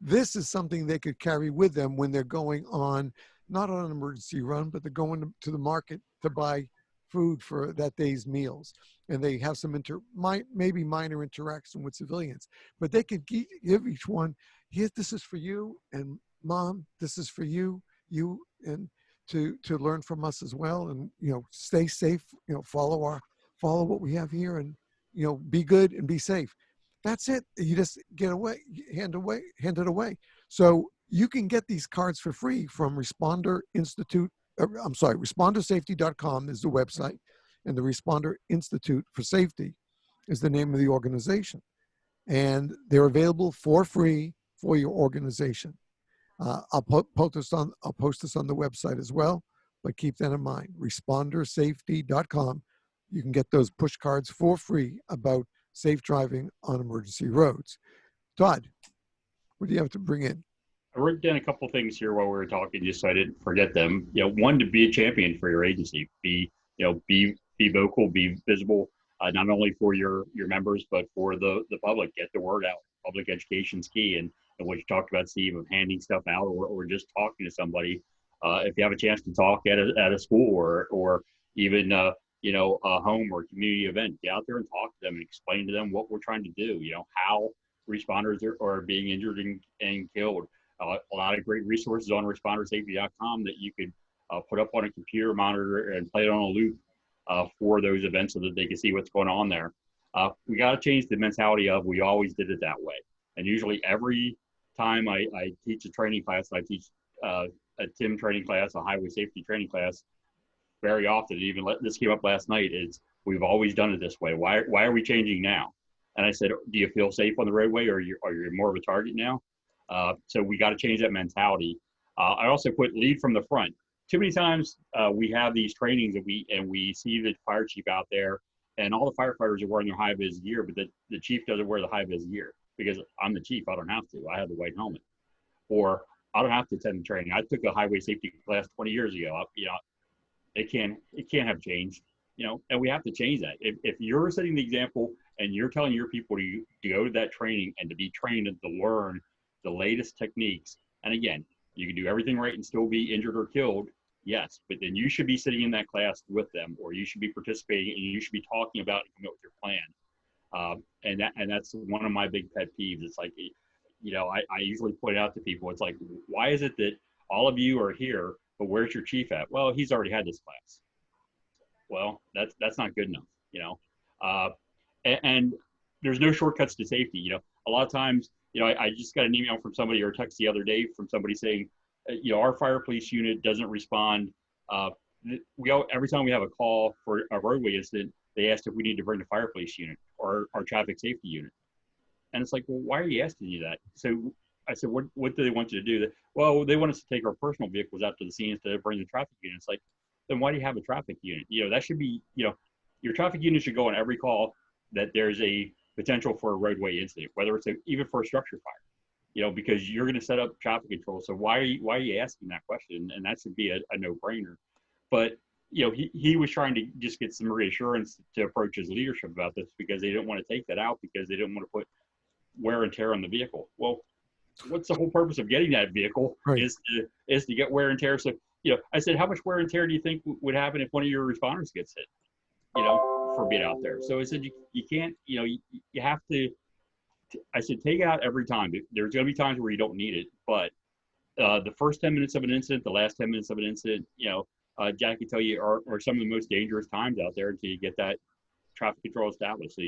This is something they could carry with them when they're going on, not on an emergency run, but they're going to the market to buy food for that day's meals. And they have some maybe minor interaction with civilians, but they could give each one, here, this is for you, and mom, this is for you, and to learn from us as well. And, stay safe, follow what we have here, and, be good and be safe. That's it. You just hand it away. So you can get these cards for free from Responder Institute. ResponderSafety.com is the website, and the Responder Institute for Safety is the name of the organization. And they're available for free for your organization. I'll post this on the website as well, but keep that in mind. ResponderSafety.com. You can get those push cards for free about safe driving on emergency roads. Todd, what do you have to bring in? I wrote down a couple things here while we were talking, just so I didn't forget them. One, to be a champion for your agency. Be vocal, be visible, not only for your members, but for the public. Get the word out. Public education is key. And what you talked about, Steve, of handing stuff out or just talking to somebody. If you have a chance to talk at a school or even a home or community event, get out there and talk to them and explain to them what we're trying to do. How responders are being injured and killed. A lot of great resources on respondersafety.com that you could put up on a computer monitor and play it on a loop for those events so that they can see what's going on there. We got to change the mentality of we always did it that way. And usually every time I teach a training class, I teach a TIM training class, a highway safety training class, very often, this came up last night, is we've always done it this way. Why are we changing now? And I said, do you feel safe on the roadway, or are you more of a target now? So we got to change that mentality. I also put lead from the front. Too many times we have these trainings and we see the fire chief out there, and all the firefighters are wearing their high vis gear, but the chief doesn't wear the high vis gear because I'm the chief. I don't have to. I have the white helmet, or I don't have to attend the training. I took a highway safety class 20 years ago. It can't have changed. And we have to change that. If you're setting the example and you're telling your people to go to that training and to be trained and to learn the latest techniques, and again, you can do everything right and still be injured or killed, yes, but then you should be sitting in that class with them, or you should be participating and you should be talking about and coming up with your plan. And that's one of my big pet peeves. It's like, I usually point out to people, it's like, why is it that all of you are here, but where's your chief at? Well, he's already had this class. Well, that's not good enough, and there's no shortcuts to safety. A lot of times, I just got an email from somebody or a text the other day from somebody saying, our fire police unit doesn't respond. Every time we have a call for a roadway incident, they ask if we need to bring the fire police unit or our traffic safety unit. And it's like, well, why are you asking you that? So I said, what do they want you to do? Well, they want us to take our personal vehicles out to the scene instead of bring the traffic unit. It's like, then why do you have a traffic unit? That should be, your traffic unit should go on every call that there's a potential for a roadway incident, whether it's even for a structure fire, because you're going to set up traffic control. So why are you asking that question? And that should be a no-brainer. But he was trying to just get some reassurance to approach his leadership about this because they didn't want to take that out because they didn't want to put wear and tear on the vehicle. Well, what's the whole purpose of getting that vehicle Right. is to get wear and tear. So, I said, how much wear and tear do you think would happen if one of your responders gets hit, for being out there? So I said, you can't, you have to, I said, take it out every time. There's going to be times where you don't need it, but the first 10 minutes of an incident, the last 10 minutes of an incident, Jack can tell you are some of the most dangerous times out there until you get that traffic control established. So,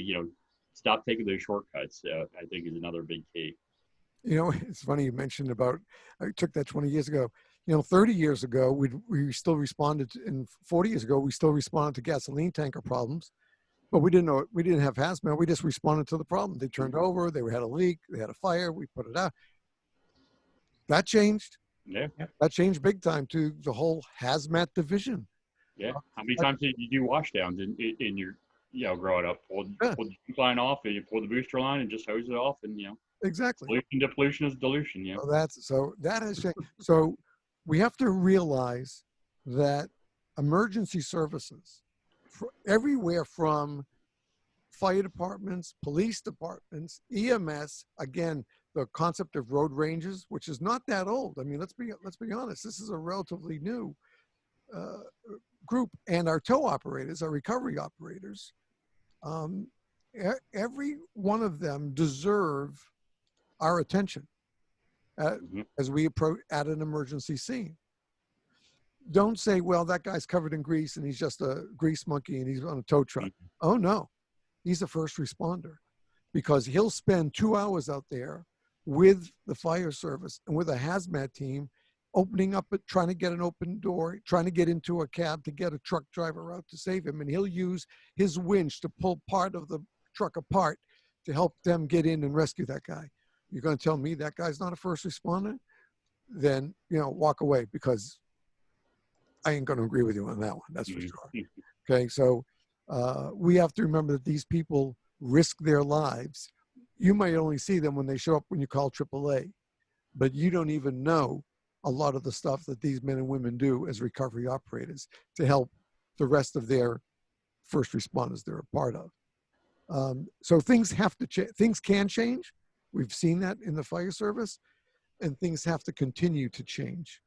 stop taking those shortcuts, I think is another big key. It's funny you mentioned about, I took that 20 years ago. 30 years ago, we still responded, and 40 years ago, we still responded to gasoline tanker problems, but we didn't have hazmat. We just responded to the problem. They turned over, they had a leak, they had a fire, we put it out. That changed. Yeah. That changed big time to the whole hazmat division. Yeah. How many times did you do washdowns in your, growing up? Pull the line off, and you pull the booster line and just hose it off, and Exactly. Pollution to pollution is dilution. So that has changed. So we have to realize that emergency services, everywhere from fire departments, police departments, EMS, again, the concept of road ranges, which is not that old. I mean, let's be honest. This is a relatively new group, and our tow operators, our recovery operators, every one of them deserve our attention as we approach at an emergency scene. Don't say, well, that guy's covered in grease and he's just a grease monkey and he's on a tow truck. Oh no, he's a first responder, because he'll spend 2 hours out there with the fire service and with a hazmat team, opening up, trying to get an open door, trying to get into a cab to get a truck driver out to save him. And he'll use his winch to pull part of the truck apart to help them get in and rescue that guy. You're going to tell me that guy's not a first responder? Then, walk away, because I ain't going to agree with you on that one. That's for sure. Okay. So we have to remember that these people risk their lives. You might only see them when they show up when you call AAA, but you don't even know a lot of the stuff that these men and women do as recovery operators to help the rest of their first responders they're a part of. So things have to change. Things can change. We've seen that in the fire service, and things have to continue to change.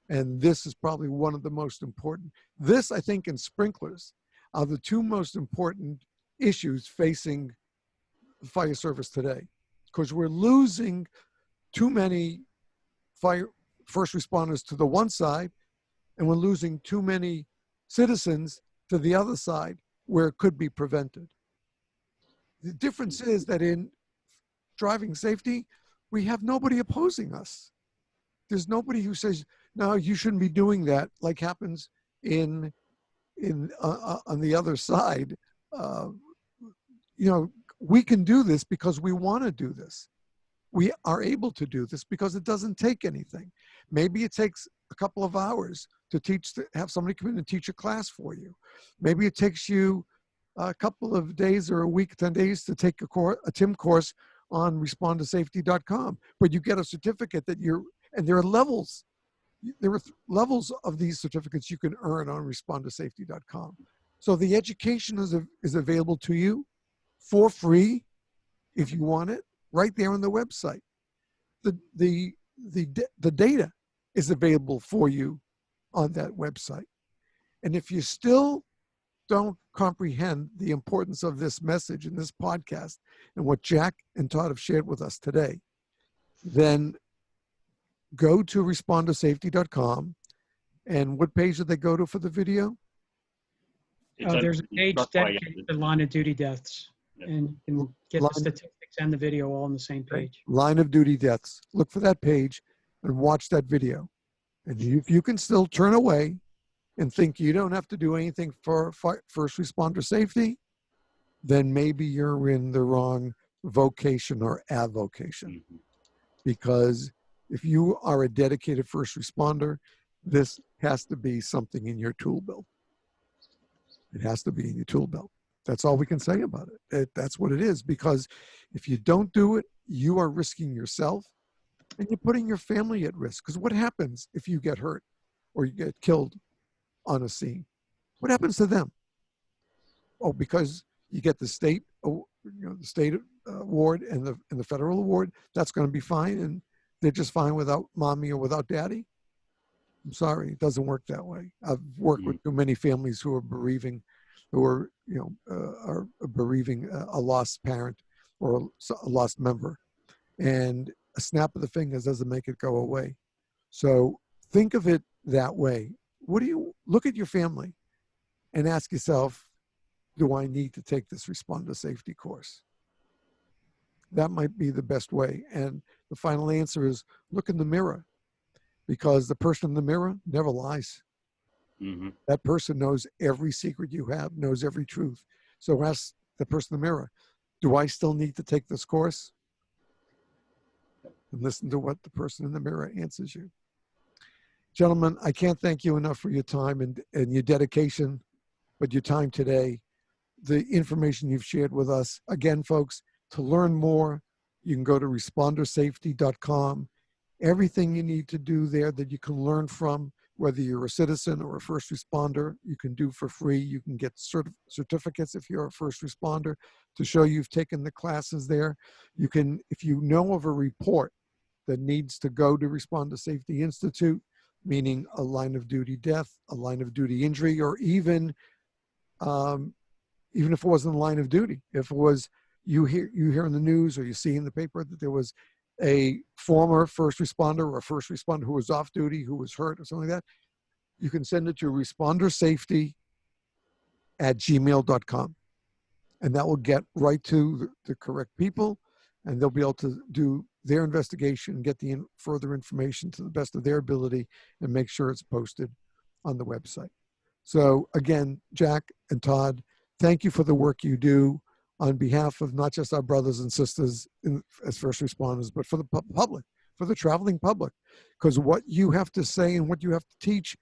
And this is probably one of the most important. This, I think, and sprinklers are the two most important issues facing the fire service today, because we're losing too many first responders to the one side, and we're losing too many citizens to the other side where it could be prevented. The difference is that in driving safety, we have nobody opposing us. There's nobody who says, no, you shouldn't be doing that, like happens on the other side. We can do this because we want to do this. We are able to do this because it doesn't take anything. Maybe it takes a couple of hours to have somebody come in and teach a class for you. Maybe it takes you a couple of days or a week, 10 days to take a TIM course on respondtosafety.com, but you get a certificate and there are levels. There are levels of these certificates you can earn on respondtosafety.com. So the education is available to you for free if you want it, right there on the website. The data is available for you on that website. And if you still don't comprehend the importance of this message in this podcast and what Jack and Todd have shared with us today, then go to respondtosafety.com. And what page did they go to for the video? There's a page dedicated to line of duty deaths, and you can get the statistics and the video all on the same page. Line of duty deaths. Look for that page and watch that video. And if you can still turn away and think you don't have to do anything for first responder safety, then maybe you're in the wrong vocation or avocation. Because if you are a dedicated first responder, this has to be something in your tool belt. It has to be in your tool belt. That's all we can say about it. That's what it is. Because if you don't do it, you are risking yourself and you're putting your family at risk. Because what happens if you get hurt or you get killed on a scene? What happens to them? Oh, because you get the state, the state award and the federal award, that's going to be fine, and they're just fine without mommy or without daddy. I'm sorry, it doesn't work that way. I've worked with too many families who are bereaving, are bereaving a lost parent or a lost member, and a snap of the fingers doesn't make it go away. So think of it that way. Look at your family and ask yourself, do I need to take this responder safety course? That might be the best way. And the final answer is look in the mirror, because the person in the mirror never lies. Mm-hmm. That person knows every secret you have, knows every truth. So ask the person in the mirror, do I still need to take this course? And listen to what the person in the mirror answers you. Gentlemen, I can't thank you enough for your time and your dedication, but your time today, the information you've shared with us. Again, folks, to learn more, you can go to respondersafety.com. Everything you need to do there that you can learn from, whether you're a citizen or a first responder, you can do for free. You can get certificates if you're a first responder to show you've taken the classes there. You can, if you know of a report that needs to go to Responder Safety Institute, meaning a line of duty death, a line of duty injury, or even if it wasn't a line of duty, if it was you hear in the news or you see in the paper that there was a former first responder or a first responder who was off duty, who was hurt or something like that, you can send it to respondersafety@gmail.com. And that will get right to the correct people, and they'll be able to do their investigation and get the further information to the best of their ability and make sure it's posted on the website. So again, Jack and Todd, thank you for the work you do on behalf of not just our brothers and sisters as first responders, but for the public, for the traveling public, because what you have to say and what you have to teach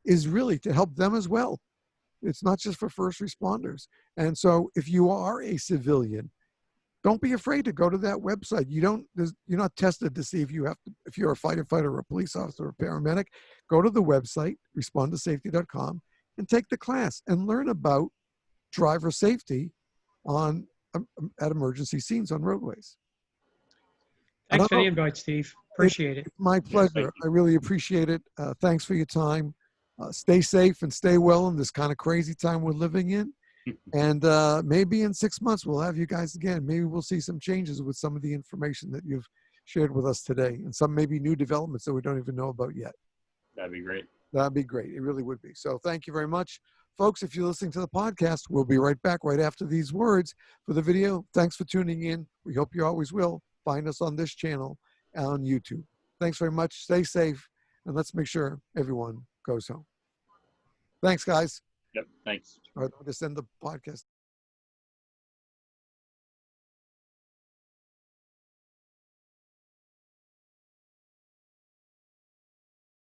is really to help them as well. It's not just for first responders. And so if you are a civilian, don't be afraid to go to that website. You're not tested to see if you're a firefighter or a police officer or a paramedic. Go to the website, respondersafety.com, and take the class and learn about driver safety at emergency scenes on roadways. Thanks for the invite, Steve. Appreciate it. It's my pleasure. Yes, I really appreciate it. Thanks for your time. Stay safe and stay well in this kind of crazy time we're living in. And maybe in 6 months, we'll have you guys again. Maybe we'll see some changes with some of the information that you've shared with us today, and some maybe new developments that we don't even know about yet. That'd be great. That'd be great. It really would be. So thank you very much. Folks, if you're listening to the podcast, we'll be right back right after these words for the video. Thanks for tuning in. We hope you always will. Find us on this channel on YouTube. Thanks very much. Stay safe, and let's make sure everyone goes home. Thanks, guys. Yep. Thanks. All right, I'll just end the podcast.